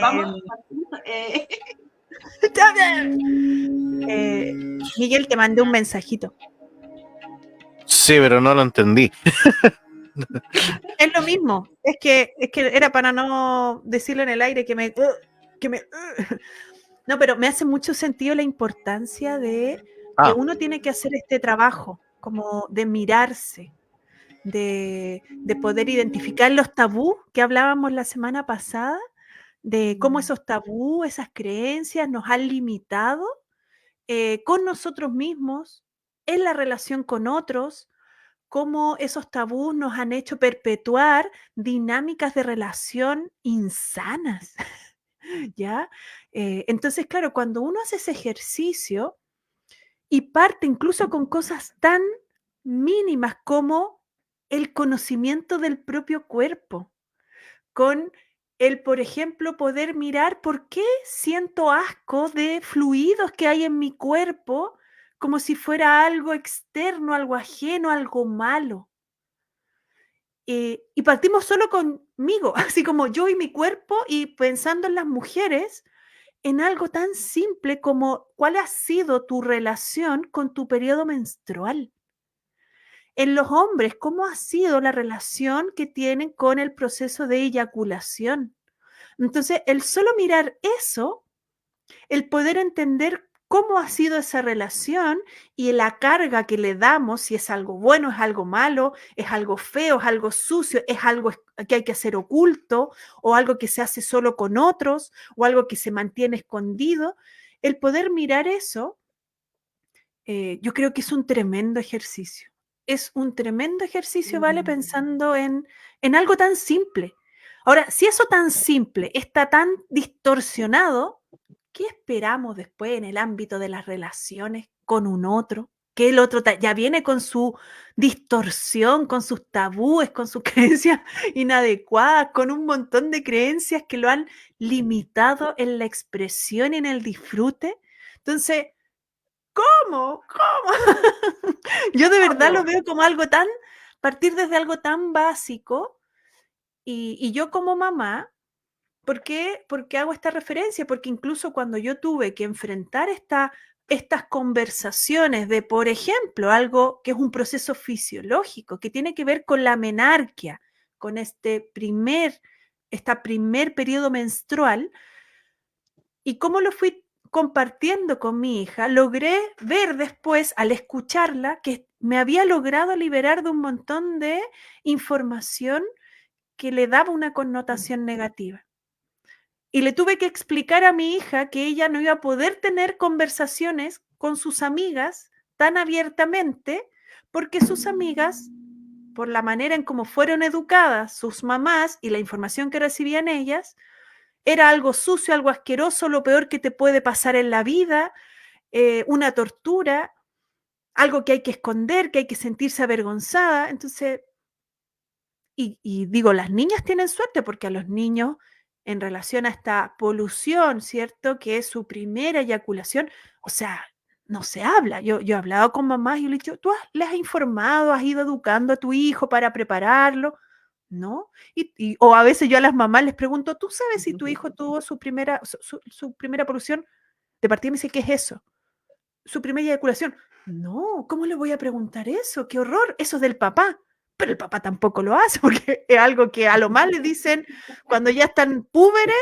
Vamos. Miguel, te mandé un mensajito. Sí, pero no lo entendí. Es lo mismo, es que era para no decirlo en el aire No, pero me hace mucho sentido la importancia de que uno tiene que hacer este trabajo, como de mirarse, de poder identificar los tabús que hablábamos la semana pasada, de cómo esos tabús, esas creencias nos han limitado con nosotros mismos, en la relación con otros, cómo esos tabús nos han hecho perpetuar dinámicas de relación insanas, ¿ya? Entonces, claro, cuando uno hace ese ejercicio y parte incluso con cosas tan mínimas como el conocimiento del propio cuerpo, con el, por ejemplo, poder mirar por qué siento asco de fluidos que hay en mi cuerpo, como si fuera algo externo, algo ajeno, algo malo. Y partimos solo conmigo, así como yo y mi cuerpo, y pensando en las mujeres, en algo tan simple como cuál ha sido tu relación con tu periodo menstrual. En los hombres, ¿cómo ha sido la relación que tienen con el proceso de eyaculación? Entonces, el solo mirar eso, el poder entender cómo ha sido esa relación y la carga que le damos, si es algo bueno, es algo malo, es algo feo, es algo sucio, es algo que hay que hacer oculto, o algo que se hace solo con otros, o algo que se mantiene escondido. El poder mirar eso, yo creo que es un tremendo ejercicio. Es un tremendo ejercicio, ¿vale? Pensando en algo tan simple. Ahora, si eso tan simple está tan distorsionado, ¿qué esperamos después en el ámbito de las relaciones con un otro? Que el otro ya viene con su distorsión, con sus tabúes, con sus creencias inadecuadas, con un montón de creencias que lo han limitado en la expresión y en el disfrute. Entonces, ¿cómo? Yo de verdad lo veo como algo tan, partir desde algo tan básico, y yo como mamá, ¿por qué hago esta referencia? Porque incluso cuando yo tuve que enfrentar estas conversaciones de, por ejemplo, algo que es un proceso fisiológico, que tiene que ver con la menarquia, con este primer periodo menstrual, y cómo lo fui compartiendo con mi hija, logré ver después, al escucharla, que me había logrado liberar de un montón de información que le daba una connotación negativa. Y le tuve que explicar a mi hija que ella no iba a poder tener conversaciones con sus amigas tan abiertamente, porque sus amigas, por la manera en cómo fueron educadas sus mamás y la información que recibían ellas, era algo sucio, algo asqueroso, lo peor que te puede pasar en la vida, una tortura, algo que hay que esconder, que hay que sentirse avergonzada. Entonces, y digo, las niñas tienen suerte porque a los niños, en relación a esta polución, ¿cierto? Que es su primera eyaculación, o sea, no se habla. Yo he hablado con mamás y le he dicho, ¿tú les has informado, has ido educando a tu hijo para prepararlo? ¿No? O a veces yo a las mamás les pregunto, ¿tú sabes si tu hijo tuvo su primera polución? De partida me dice, ¿qué es eso? Su primera eyaculación. No, ¿cómo le voy a preguntar eso? ¡Qué horror! Eso es del papá. Pero el papá tampoco lo hace, porque es algo que a lo más le dicen cuando ya están púberes,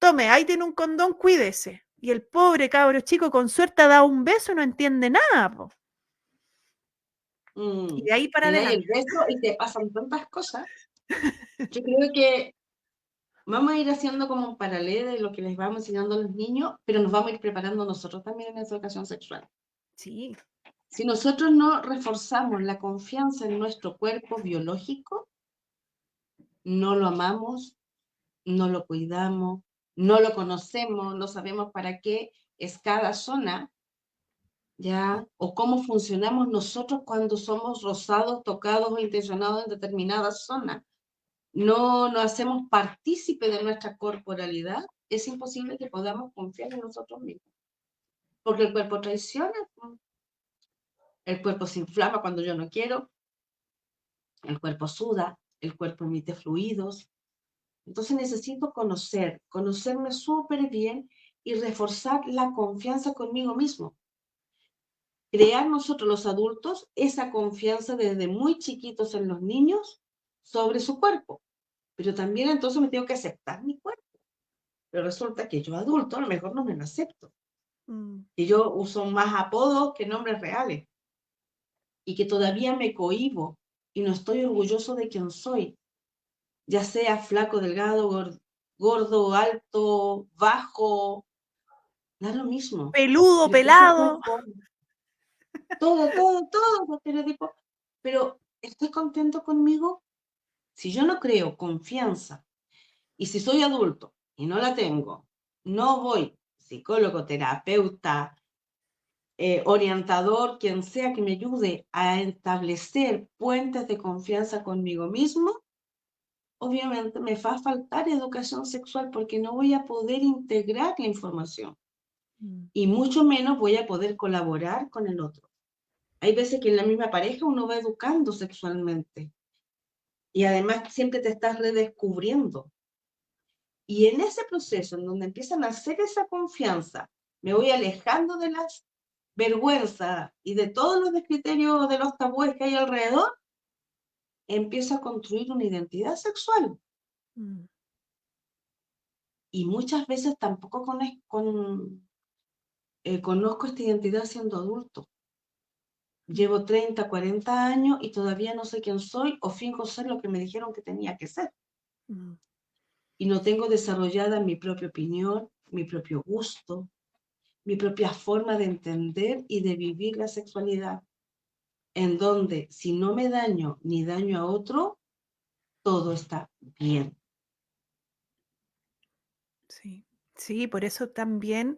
tome, ahí tiene un condón, cuídese. Y el pobre cabro chico con suerte ha dado un beso y no entiende nada. Po. Y de ahí para adelante. El beso y te pasan tantas cosas. Yo creo que vamos a ir haciendo como un paralelo de lo que les vamos enseñando a los niños, pero nos vamos a ir preparando nosotros también en esa educación sexual. Sí. Si nosotros no reforzamos la confianza en nuestro cuerpo biológico, no lo amamos, no lo cuidamos, no lo conocemos, no sabemos para qué es cada zona, ¿ya? O cómo funcionamos nosotros cuando somos rozados, tocados o intencionados en determinadas zonas. No nos hacemos partícipe de nuestra corporalidad, es imposible que podamos confiar en nosotros mismos. Porque el cuerpo traiciona, el cuerpo se inflama cuando yo no quiero, el cuerpo suda, el cuerpo emite fluidos. Entonces necesito conocerme súper bien y reforzar la confianza conmigo mismo. Crear nosotros los adultos esa confianza desde muy chiquitos en los niños sobre su cuerpo. Pero también entonces me tengo que aceptar mi cuerpo. Pero resulta que yo adulto a lo mejor no me lo acepto. Y yo uso más apodos que nombres reales. Y que todavía me cohíbo y no estoy orgulloso de quién soy. Ya sea flaco, delgado, gordo, alto, bajo, da lo mismo. Peludo, pelado. Todo los estereotipos. Pero ¿estoy contento conmigo? Si yo no creo confianza, y si soy adulto y no la tengo, no voy, psicólogo, terapeuta, orientador, quien sea que me ayude a establecer puentes de confianza conmigo mismo, obviamente me va a faltar educación sexual porque no voy a poder integrar la información y mucho menos voy a poder colaborar con el otro. Hay veces que en la misma pareja uno va educando sexualmente y además siempre te estás redescubriendo. Y en ese proceso en donde empiezan a hacer esa confianza, me voy alejando de las vergüenzas y de todos los criterios de los tabúes que hay alrededor, empiezo a construir una identidad sexual. Y muchas veces tampoco conozco esta identidad siendo adulto. Llevo 30, 40 años y todavía no sé quién soy o finjo ser lo que me dijeron que tenía que ser. Y no tengo desarrollada mi propia opinión, mi propio gusto, mi propia forma de entender y de vivir la sexualidad, en donde si no me daño ni daño a otro, todo está bien. Sí, por eso también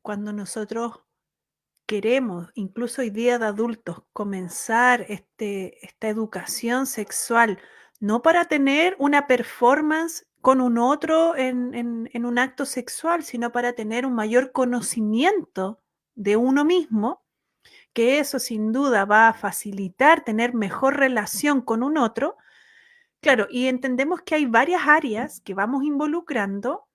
cuando nosotros queremos, incluso hoy día de adultos, comenzar esta educación sexual, no para tener una performance con un otro en un acto sexual, sino para tener un mayor conocimiento de uno mismo, que eso sin duda va a facilitar tener mejor relación con un otro. Claro, y entendemos que hay varias áreas que vamos involucrando.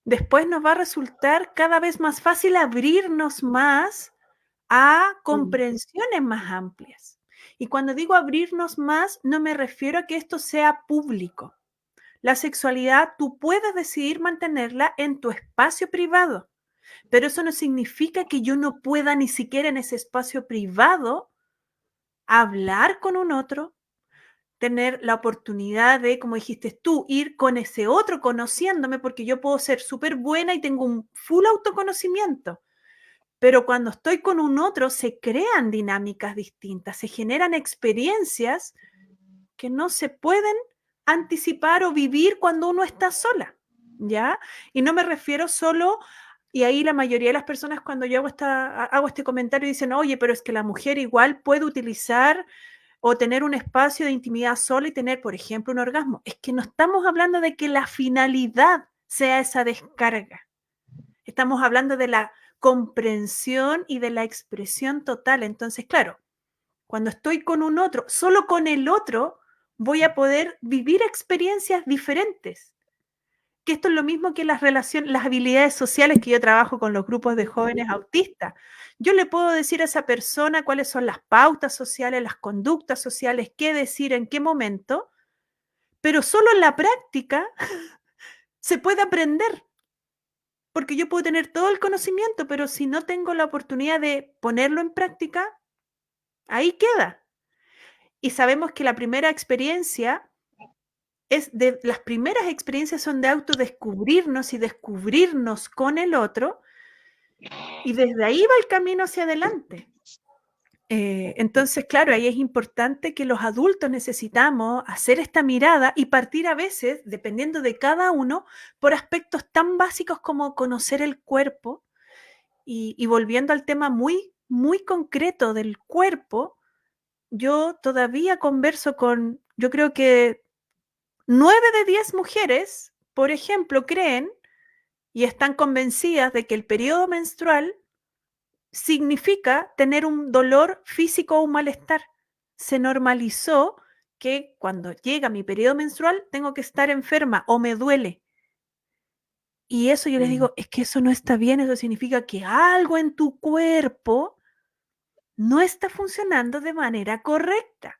Después nos va a resultar cada vez más fácil abrirnos más a comprensiones más amplias. Y cuando digo abrirnos más, no me refiero a que esto sea público. La sexualidad tú puedes decidir mantenerla en tu espacio privado, pero eso no significa que yo no pueda ni siquiera en ese espacio privado hablar con un otro, tener la oportunidad de, como dijiste tú, ir con ese otro conociéndome, porque yo puedo ser súper buena y tengo un full autoconocimiento, pero cuando estoy con un otro se crean dinámicas distintas, se generan experiencias que no se pueden anticipar o vivir cuando uno está sola, ¿ya? Y no me refiero solo, y ahí la mayoría de las personas cuando yo hago este comentario dicen, oye, pero es que la mujer igual puede utilizar o tener un espacio de intimidad sola y tener, por ejemplo, un orgasmo. Es que no estamos hablando de que la finalidad sea esa descarga. Estamos hablando de la comprensión y de la expresión total. Entonces, claro, cuando estoy con un otro, solo con el otro, voy a poder vivir experiencias diferentes. Que esto es lo mismo que las habilidades sociales que yo trabajo con los grupos de jóvenes autistas. Yo le puedo decir a esa persona cuáles son las pautas sociales, las conductas sociales, qué decir, en qué momento, pero solo en la práctica se puede aprender. Porque yo puedo tener todo el conocimiento, pero si no tengo la oportunidad de ponerlo en práctica, ahí queda. Y sabemos que la primera experiencia las primeras experiencias son de autodescubrirnos y descubrirnos con el otro, y desde ahí va el camino hacia adelante. Entonces, claro, ahí es importante que los adultos necesitamos hacer esta mirada y partir a veces, dependiendo de cada uno, por aspectos tan básicos como conocer el cuerpo y volviendo al tema muy, muy concreto del cuerpo, yo todavía converso con, yo creo que 9 de 10 mujeres, por ejemplo, creen y están convencidas de que el periodo menstrual significa tener un dolor físico o un malestar. Se normalizó que cuando llega mi periodo menstrual tengo que estar enferma o me duele. Y eso yo les digo, es que eso no está bien, eso significa que algo en tu cuerpo no está funcionando de manera correcta.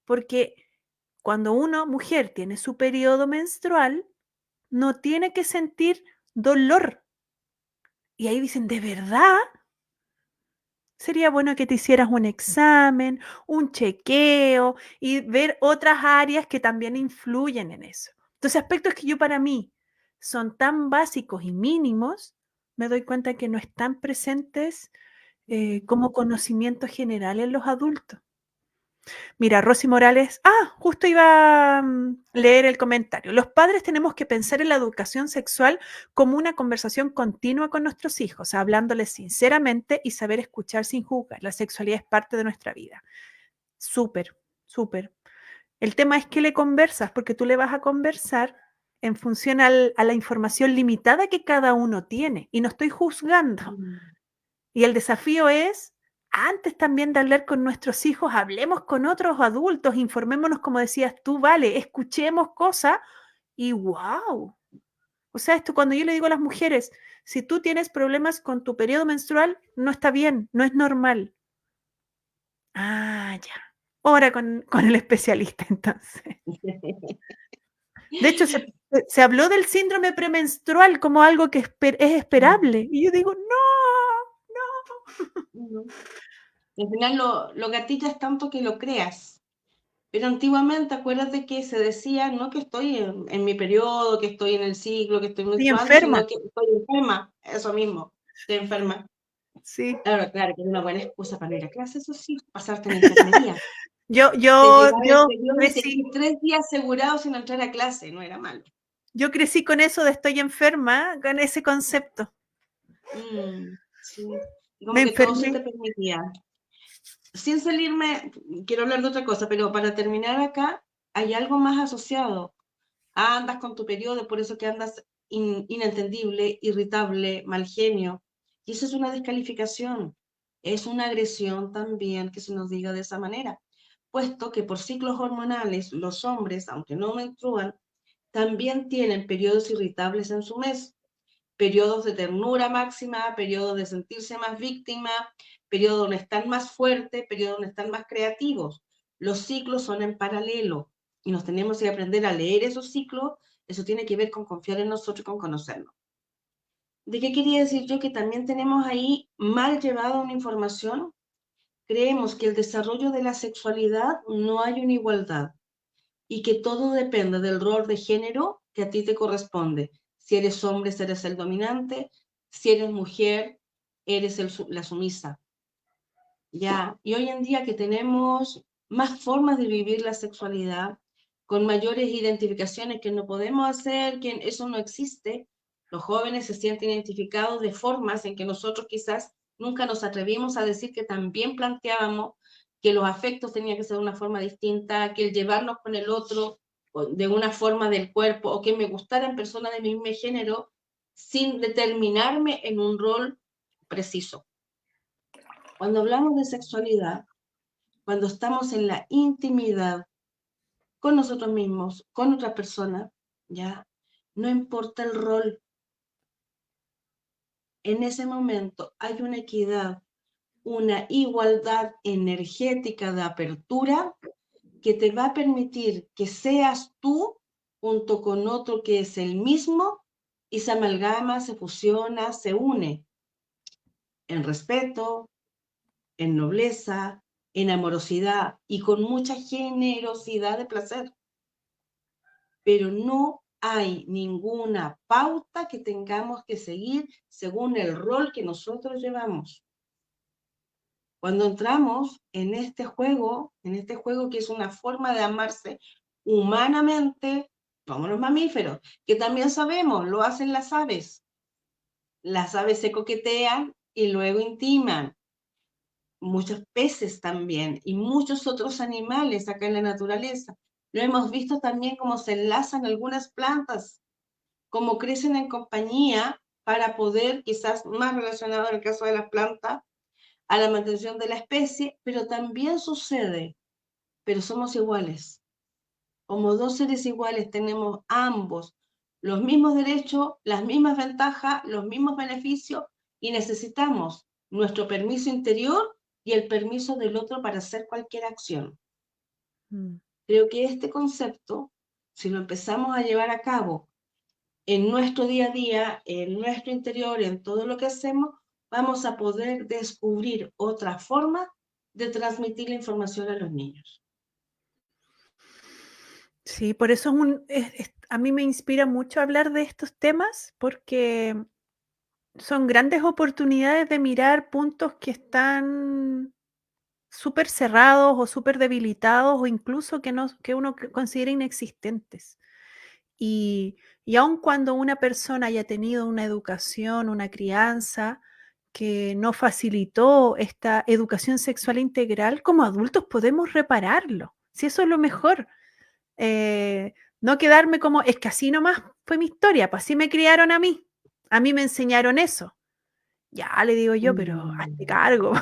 Porque cuando una mujer tiene su periodo menstrual, no tiene que sentir dolor. Y ahí dicen, ¿de verdad? Sería bueno que te hicieras un examen, un chequeo y ver otras áreas que también influyen en eso. Entonces, aspectos que yo para mí son tan básicos y mínimos, me doy cuenta que no están presentes como conocimiento general en los adultos. Mira, Rosy Morales, justo iba a leer el comentario. Los padres tenemos que pensar en la educación sexual como una conversación continua con nuestros hijos, hablándoles sinceramente y saber escuchar sin juzgar. La sexualidad es parte de nuestra vida. Súper, súper. El tema es que le conversas, porque tú le vas a conversar en función a la información limitada que cada uno tiene. Y no estoy juzgando. Y el desafío es, antes también de hablar con nuestros hijos, hablemos con otros adultos, informémonos, como decías tú, vale, escuchemos cosas y wow. O sea, esto cuando yo le digo a las mujeres, si tú tienes problemas con tu periodo menstrual, no está bien, no es normal. Ya. Ahora con el especialista, entonces. De hecho, se habló del síndrome premenstrual como algo que es esperable. Y yo digo, no. Al final lo gatillas tanto que lo creas. Pero antiguamente, acuérdate que se decía no que estoy en mi periodo, que estoy en el ciclo, que estoy Estoy menstruando, enferma. sino que estoy enferma. Eso mismo, estoy enferma. Sí. Claro, que es una buena excusa para ir a clase, eso sí, pasarte en enfermería. Yo Te llegaba el periodo y crecí, tenías 3 días asegurados sin entrar a clase, no era malo. yo crecí con eso de estoy enferma, con ese concepto. Sí. Como Me que todo se te enfermé. permitía. Sin salirme, quiero hablar de otra cosa, pero para terminar acá, hay algo más asociado. Andas con tu periodo, por eso que andas inentendible, irritable, mal genio. Y eso es una descalificación. Es una agresión también que se nos diga de esa manera. Puesto que por ciclos hormonales, los hombres, aunque no menstruan, también tienen periodos irritables en su mes. Periodos de ternura máxima, periodos de sentirse más víctima, periodos donde están más fuertes, periodos donde están más creativos. Los ciclos son en paralelo y nos tenemos que aprender a leer esos ciclos. Eso tiene que ver con confiar en nosotros y con conocernos. ¿De qué quería decir yo? Que también tenemos ahí mal llevada una información. Creemos que el desarrollo de la sexualidad no hay una igualdad y que todo depende del rol de género que a ti te corresponde. Si eres hombre, eres el dominante; si eres mujer, eres la sumisa. ¿Ya? Y hoy en día que tenemos más formas de vivir la sexualidad, con mayores identificaciones que no podemos hacer, que eso no existe, los jóvenes se sienten identificados de formas en que nosotros quizás nunca nos atrevimos a decir que también planteábamos que los afectos tenían que ser de una forma distinta, que el llevarnos con el otro de una forma del cuerpo, o que me gustaran personas de mi mismo género sin determinarme en un rol preciso. Cuando hablamos de sexualidad, cuando estamos en la intimidad con nosotros mismos, con otra persona, ya no importa el rol. En ese momento hay una equidad, una igualdad energética de apertura que te va a permitir que seas tú junto con otro que es el mismo y se amalgama, se fusiona, se une en respeto, en nobleza, en amorosidad y con mucha generosidad de placer. Pero no hay ninguna pauta que tengamos que seguir según el rol que nosotros llevamos. Cuando entramos en este juego que es una forma de amarse humanamente, como los mamíferos, que también sabemos, lo hacen las aves. Las aves se coquetean y luego intiman. Muchos peces también y muchos otros animales acá en la naturaleza. Lo hemos visto también cómo se enlazan algunas plantas, cómo crecen en compañía para poder, quizás más relacionado en el caso de las plantas, a la mantención de la especie, pero también sucede, pero somos iguales. Como dos seres iguales tenemos ambos los mismos derechos, las mismas ventajas, los mismos beneficios y necesitamos nuestro permiso interior y el permiso del otro para hacer cualquier acción. Creo que este concepto, si lo empezamos a llevar a cabo en nuestro día a día, en nuestro interior, en todo lo que hacemos, vamos a poder descubrir otra forma de transmitir la información a los niños. Sí, por eso a mí me inspira mucho hablar de estos temas, porque son grandes oportunidades de mirar puntos que están súper cerrados o súper debilitados o incluso que uno considera inexistentes. Y aun cuando una persona haya tenido una educación, una crianza que no facilitó esta educación sexual integral, como adultos podemos repararlo. Si eso es lo mejor. No quedarme como, es que así nomás fue mi historia, pues así me criaron a mí me enseñaron eso. Ya le digo yo, pero hazte cargo,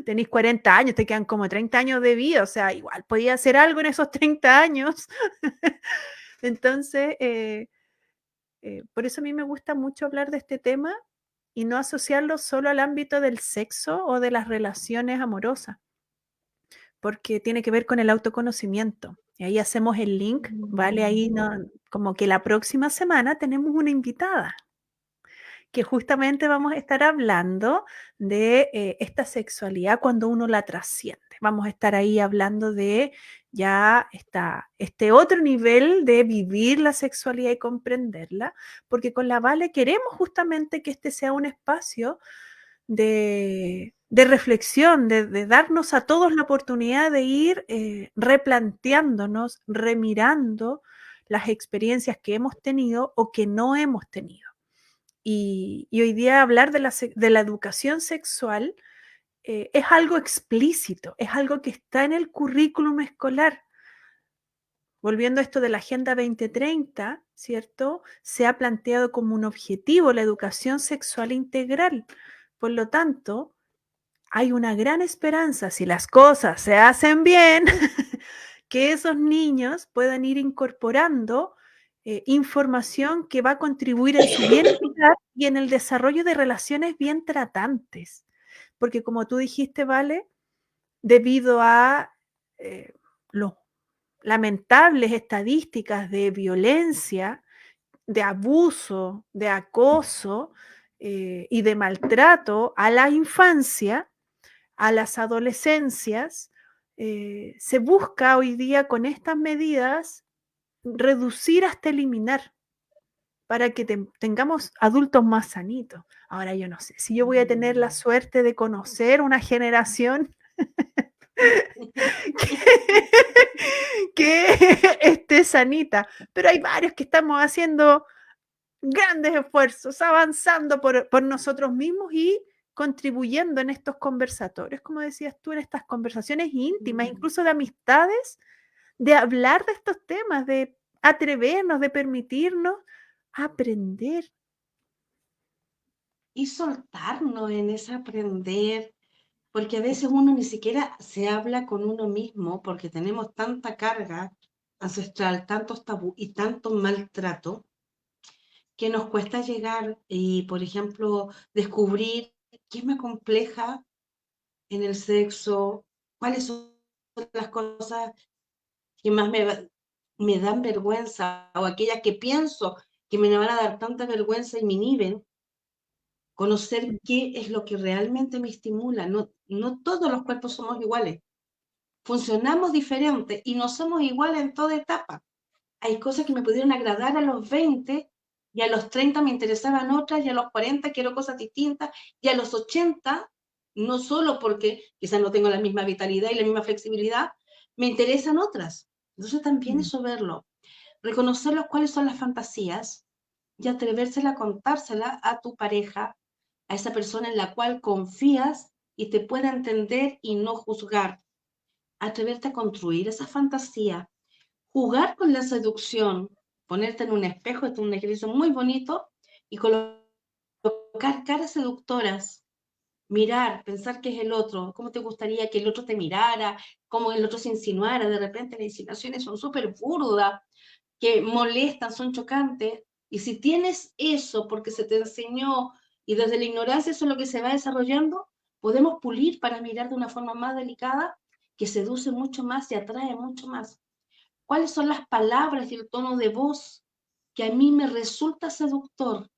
tenéis 40 años, te quedan como 30 años de vida, o sea, igual podía hacer algo en esos 30 años. Entonces, por eso a mí me gusta mucho hablar de este tema y no asociarlo solo al ámbito del sexo o de las relaciones amorosas, porque tiene que ver con el autoconocimiento. Y ahí hacemos el link, ¿vale? Ahí como que la próxima semana tenemos una invitada que justamente vamos a estar hablando de esta sexualidad cuando uno la trasciende. Vamos a estar ahí hablando de ya este otro nivel de vivir la sexualidad y comprenderla, porque con la Vale queremos justamente que este sea un espacio de reflexión, de darnos a todos la oportunidad de ir replanteándonos, remirando las experiencias que hemos tenido o que no hemos tenido. Y hoy día hablar de la educación sexual es algo explícito, es algo que está en el currículum escolar. Volviendo a esto de la Agenda 2030, ¿cierto? Se ha planteado como un objetivo la educación sexual integral. Por lo tanto, hay una gran esperanza, si las cosas se hacen bien, que esos niños puedan ir incorporando información que va a contribuir en su bienestar y en el desarrollo de relaciones bien tratantes. Porque como tú dijiste, Vale, debido a los lamentables estadísticas de violencia, de abuso, de acoso y de maltrato a la infancia, a las adolescencias, se busca hoy día con estas medidas reducir hasta eliminar para que tengamos adultos más sanitos. Ahora yo no sé si yo voy a tener la suerte de conocer una generación que esté sanita, pero hay varios que estamos haciendo grandes esfuerzos, avanzando por nosotros mismos y contribuyendo en estos conversatorios, como decías tú, en estas conversaciones íntimas, incluso de amistades, de hablar de estos temas, de atrevernos, de permitirnos aprender. Y soltarnos en ese aprender, porque a veces uno ni siquiera se habla con uno mismo, porque tenemos tanta carga ancestral, tantos tabú y tanto maltrato, que nos cuesta llegar y, por ejemplo, descubrir qué me compleja en el sexo, cuáles son las cosas que más me dan vergüenza o aquellas que pienso que me van a dar tanta vergüenza y me inhiben. Conocer qué es lo que realmente me estimula. No todos los cuerpos somos iguales. Funcionamos diferente y no somos iguales en toda etapa. Hay cosas que me pudieron agradar a los 20 y a los 30 me interesaban otras y a los 40 quiero cosas distintas y a los 80 no solo porque quizás no tengo la misma vitalidad y la misma flexibilidad, me interesan otras. Entonces también eso verlo, reconocer cuáles son las fantasías y atrevérsela a contársela a tu pareja, a esa persona en la cual confías y te pueda entender y no juzgar. Atreverte a construir esa fantasía, jugar con la seducción, ponerte en un espejo, este es un ejercicio muy bonito, y colocar caras seductoras, mirar, pensar que es el otro, cómo te gustaría que el otro te mirara, cómo el otro se insinuara. De repente las insinuaciones son súper burdas, que molestan, son chocantes, y si tienes eso porque se te enseñó y desde la ignorancia eso es lo que se va desarrollando, podemos pulir para mirar de una forma más delicada, que seduce mucho más y atrae mucho más. ¿Cuáles son las palabras y el tono de voz que a mí me resulta seductor?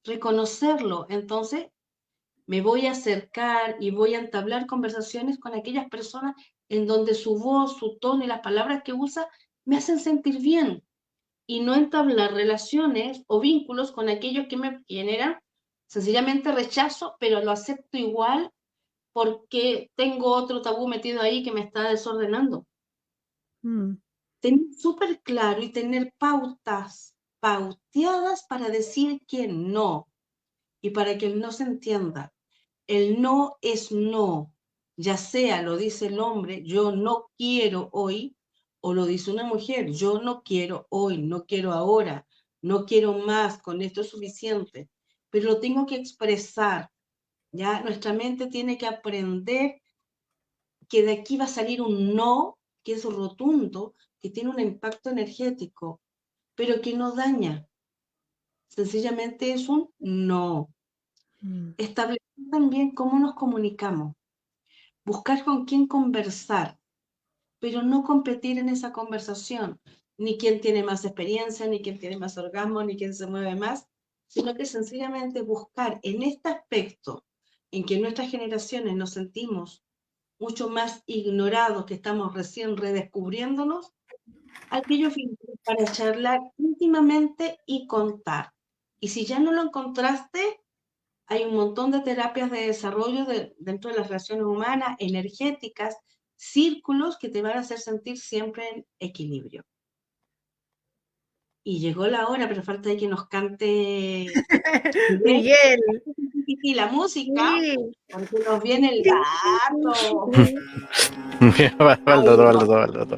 Reconocerlo. Entonces me voy a acercar y voy a entablar conversaciones con aquellas personas en donde su voz, su tono y las palabras que usa me hacen sentir bien, y no entablar relaciones o vínculos con aquellos que me generan sencillamente rechazo, pero lo acepto igual porque tengo otro tabú metido ahí que me está desordenando. Tener súper claro y tener pauteadas para decir que no, y para que el no se entienda. El no es no, ya sea lo dice el hombre, yo no quiero hoy, o lo dice una mujer, yo no quiero hoy, no quiero ahora, no quiero más, con esto es suficiente, pero lo tengo que expresar. Ya nuestra mente tiene que aprender que de aquí va a salir un no, que es rotundo, que tiene un impacto energético, pero que no daña. Sencillamente es un no. Establecer también cómo nos comunicamos, buscar con quién conversar, pero no competir en esa conversación, ni quién tiene más experiencia, ni quién tiene más orgasmo, ni quién se mueve más, sino que sencillamente buscar en este aspecto en que nuestras generaciones nos sentimos mucho más ignorados, que estamos recién redescubriéndonos, aquellos para charlar íntimamente y contar. Y si ya no lo encontraste, hay un montón de terapias de desarrollo dentro de las relaciones humanas, energéticas, círculos que te van a hacer sentir siempre en equilibrio. Y llegó la hora, pero falta de que nos cante Miguel. y la música, Sí. porque nos viene el dato.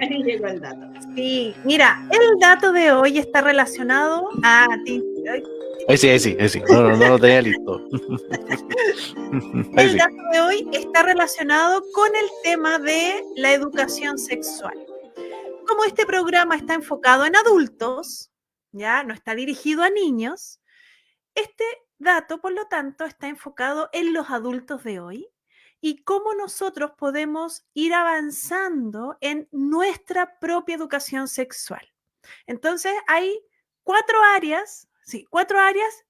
Ahí llegó el dato. Sí, mira, el dato de hoy está relacionado a ti. Ahí sí. No lo tenía listo. El dato de hoy está relacionado con el tema de la educación sexual. Como este programa está enfocado en adultos, ya no está dirigido a niños, este dato, por lo tanto, está enfocado en los adultos de hoy y cómo nosotros podemos ir avanzando en nuestra propia educación sexual. Entonces, hay cuatro áreas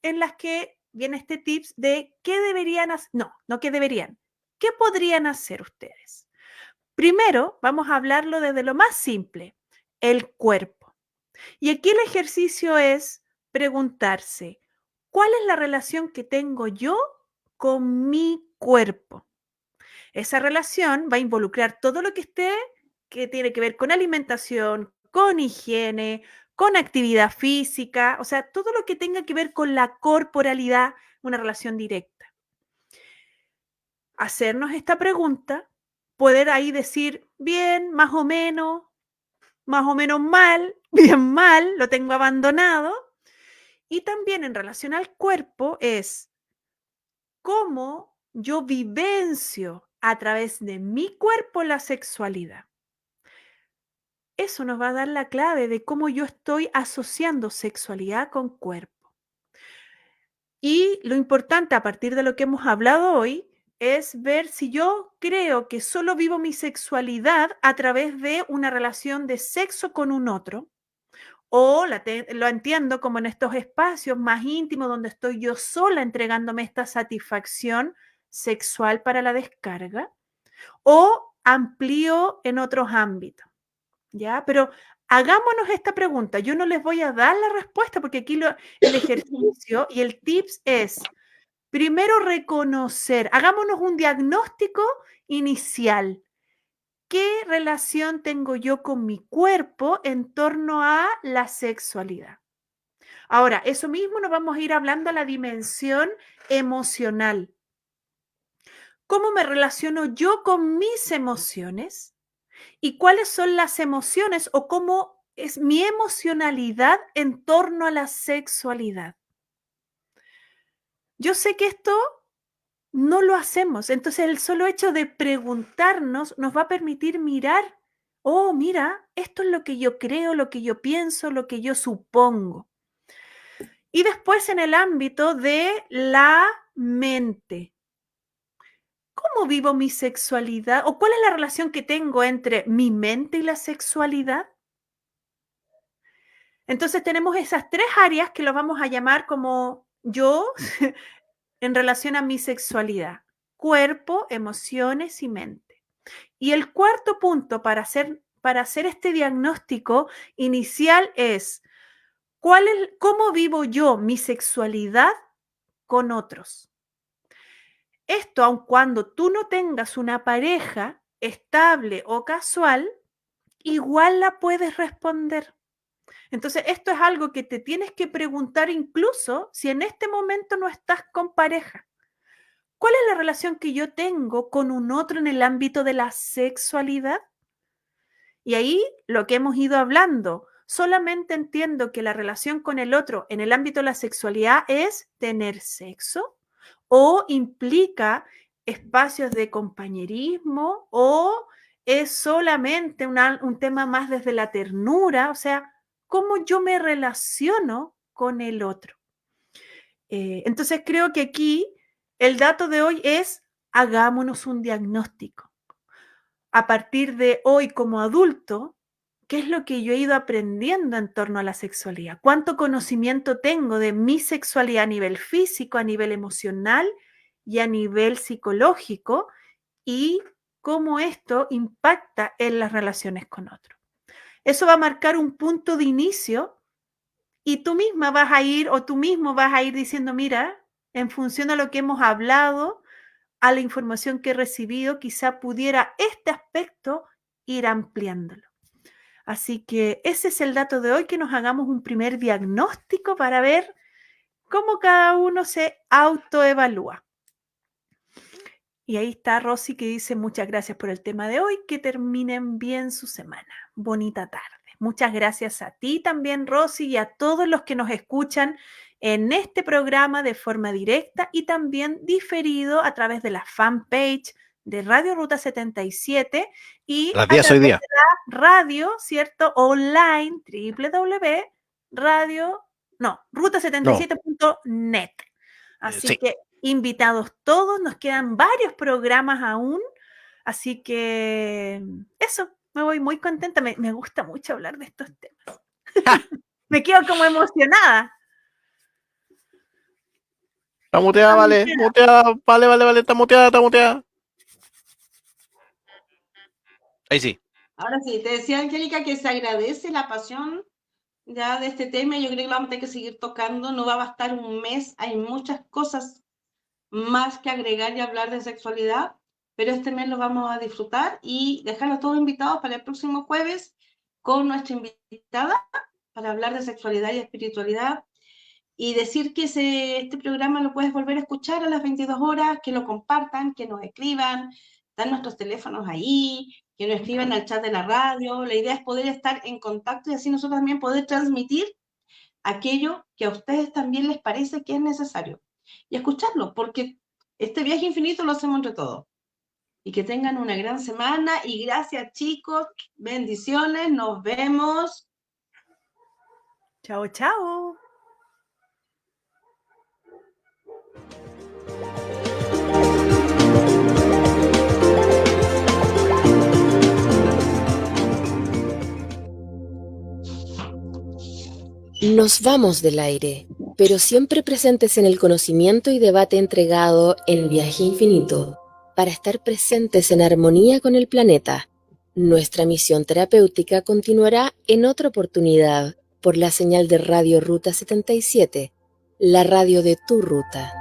en las que viene este tips de qué deberían hacer, no qué deberían, qué podrían hacer ustedes. Primero, vamos a hablarlo desde lo más simple, el cuerpo. Y aquí el ejercicio es preguntarse, ¿cuál es la relación que tengo yo con mi cuerpo? Esa relación va a involucrar todo lo que tiene que ver con alimentación, con higiene, con actividad física, o sea, todo lo que tenga que ver con la corporalidad, una relación directa. Hacernos esta pregunta, poder ahí decir, bien, más o menos mal, bien mal, lo tengo abandonado. Y también en relación al cuerpo es cómo yo vivencio a través de mi cuerpo la sexualidad. Eso nos va a dar la clave de cómo yo estoy asociando sexualidad con cuerpo. Y lo importante a partir de lo que hemos hablado hoy es ver si yo creo que solo vivo mi sexualidad a través de una relación de sexo con un otro, o lo entiendo como en estos espacios más íntimos donde estoy yo sola entregándome esta satisfacción sexual para la descarga, o amplío en otros ámbitos, ¿ya? Pero hagámonos esta pregunta. Yo no les voy a dar la respuesta porque aquí el ejercicio y el tips es Primero reconocer, hagámonos un diagnóstico inicial. ¿Qué relación tengo yo con mi cuerpo en torno a la sexualidad? Ahora, eso mismo nos vamos a ir hablando a la dimensión emocional. ¿Cómo me relaciono yo con mis emociones? ¿Y cuáles son las emociones o cómo es mi emocionalidad en torno a la sexualidad? Yo sé que esto no lo hacemos, entonces el solo hecho de preguntarnos nos va a permitir mirar, oh, mira, esto es lo que yo creo, lo que yo pienso, lo que yo supongo. Y después en el ámbito de la mente. ¿Cómo vivo mi sexualidad? ¿O cuál es la relación que tengo entre mi mente y la sexualidad? Entonces tenemos esas 3 áreas que lo vamos a llamar como yo en relación a mi sexualidad: cuerpo, emociones y mente. Y el cuarto punto para hacer este diagnóstico inicial es ¿cómo vivo yo mi sexualidad con otros? Esto, aun cuando tú no tengas una pareja estable o casual, igual la puedes responder. Entonces, esto es algo que te tienes que preguntar incluso si en este momento no estás con pareja. ¿Cuál es la relación que yo tengo con un otro en el ámbito de la sexualidad? Y ahí lo que hemos ido hablando, solamente entiendo que la relación con el otro en el ámbito de la sexualidad es tener sexo o implica espacios de compañerismo o es solamente un tema más desde la ternura, o sea, cómo yo me relaciono con el otro. Entonces creo que aquí el dato de hoy es hagámonos un diagnóstico. A partir de hoy como adulto, ¿qué es lo que yo he ido aprendiendo en torno a la sexualidad? ¿Cuánto conocimiento tengo de mi sexualidad a nivel físico, a nivel emocional y a nivel psicológico? Y cómo esto impacta en las relaciones con otros. Eso va a marcar un punto de inicio y tú misma vas a ir o tú mismo vas a ir diciendo, mira, en función a lo que hemos hablado, a la información que he recibido, quizá pudiera este aspecto ir ampliándolo. Así que ese es el dato de hoy, que nos hagamos un primer diagnóstico para ver cómo cada uno se autoevalúa. Y ahí está Rosy que dice muchas gracias por el tema de hoy, que terminen bien su semana. Bonita tarde. Muchas gracias a ti también, Rosy, y a todos los que nos escuchan en este programa de forma directa y también diferido a través de la fanpage de Radio Ruta 77 y Las a 10 hoy través día. de la radio, ¿cierto? Online, ruta77.net. Así Sí. que invitados todos, nos quedan varios programas aún, así que eso, me voy muy contenta, me gusta mucho hablar de estos temas. Me quedo como emocionada. Está muteada, vale, muteada, vale, está muteada. Ahí sí. Ahora sí, te decía Angélica que se agradece la pasión ya de este tema. Yo creo que lo vamos a tener que seguir tocando. No va a bastar un mes, hay muchas cosas más que agregar y hablar de sexualidad, pero este mes lo vamos a disfrutar y dejarlos todos invitados para el próximo jueves con nuestra invitada para hablar de sexualidad y espiritualidad y decir que este programa lo puedes volver a escuchar a las 22 horas, que lo compartan, que nos escriban, están nuestros teléfonos ahí, que nos escriban al chat de la radio. La idea es poder estar en contacto y así nosotros también poder transmitir aquello que a ustedes también les parece que es necesario y escucharlo, porque este viaje infinito lo hacemos entre todos. Y que tengan una gran semana y gracias, chicos, bendiciones, nos vemos. Chao, chao. Nos vamos del aire, pero siempre presentes en el conocimiento y debate entregado en Viaje Infinito, para estar presentes en armonía con el planeta. Nuestra misión terapéutica continuará en otra oportunidad por la señal de Radio Ruta 77, la radio de tu ruta.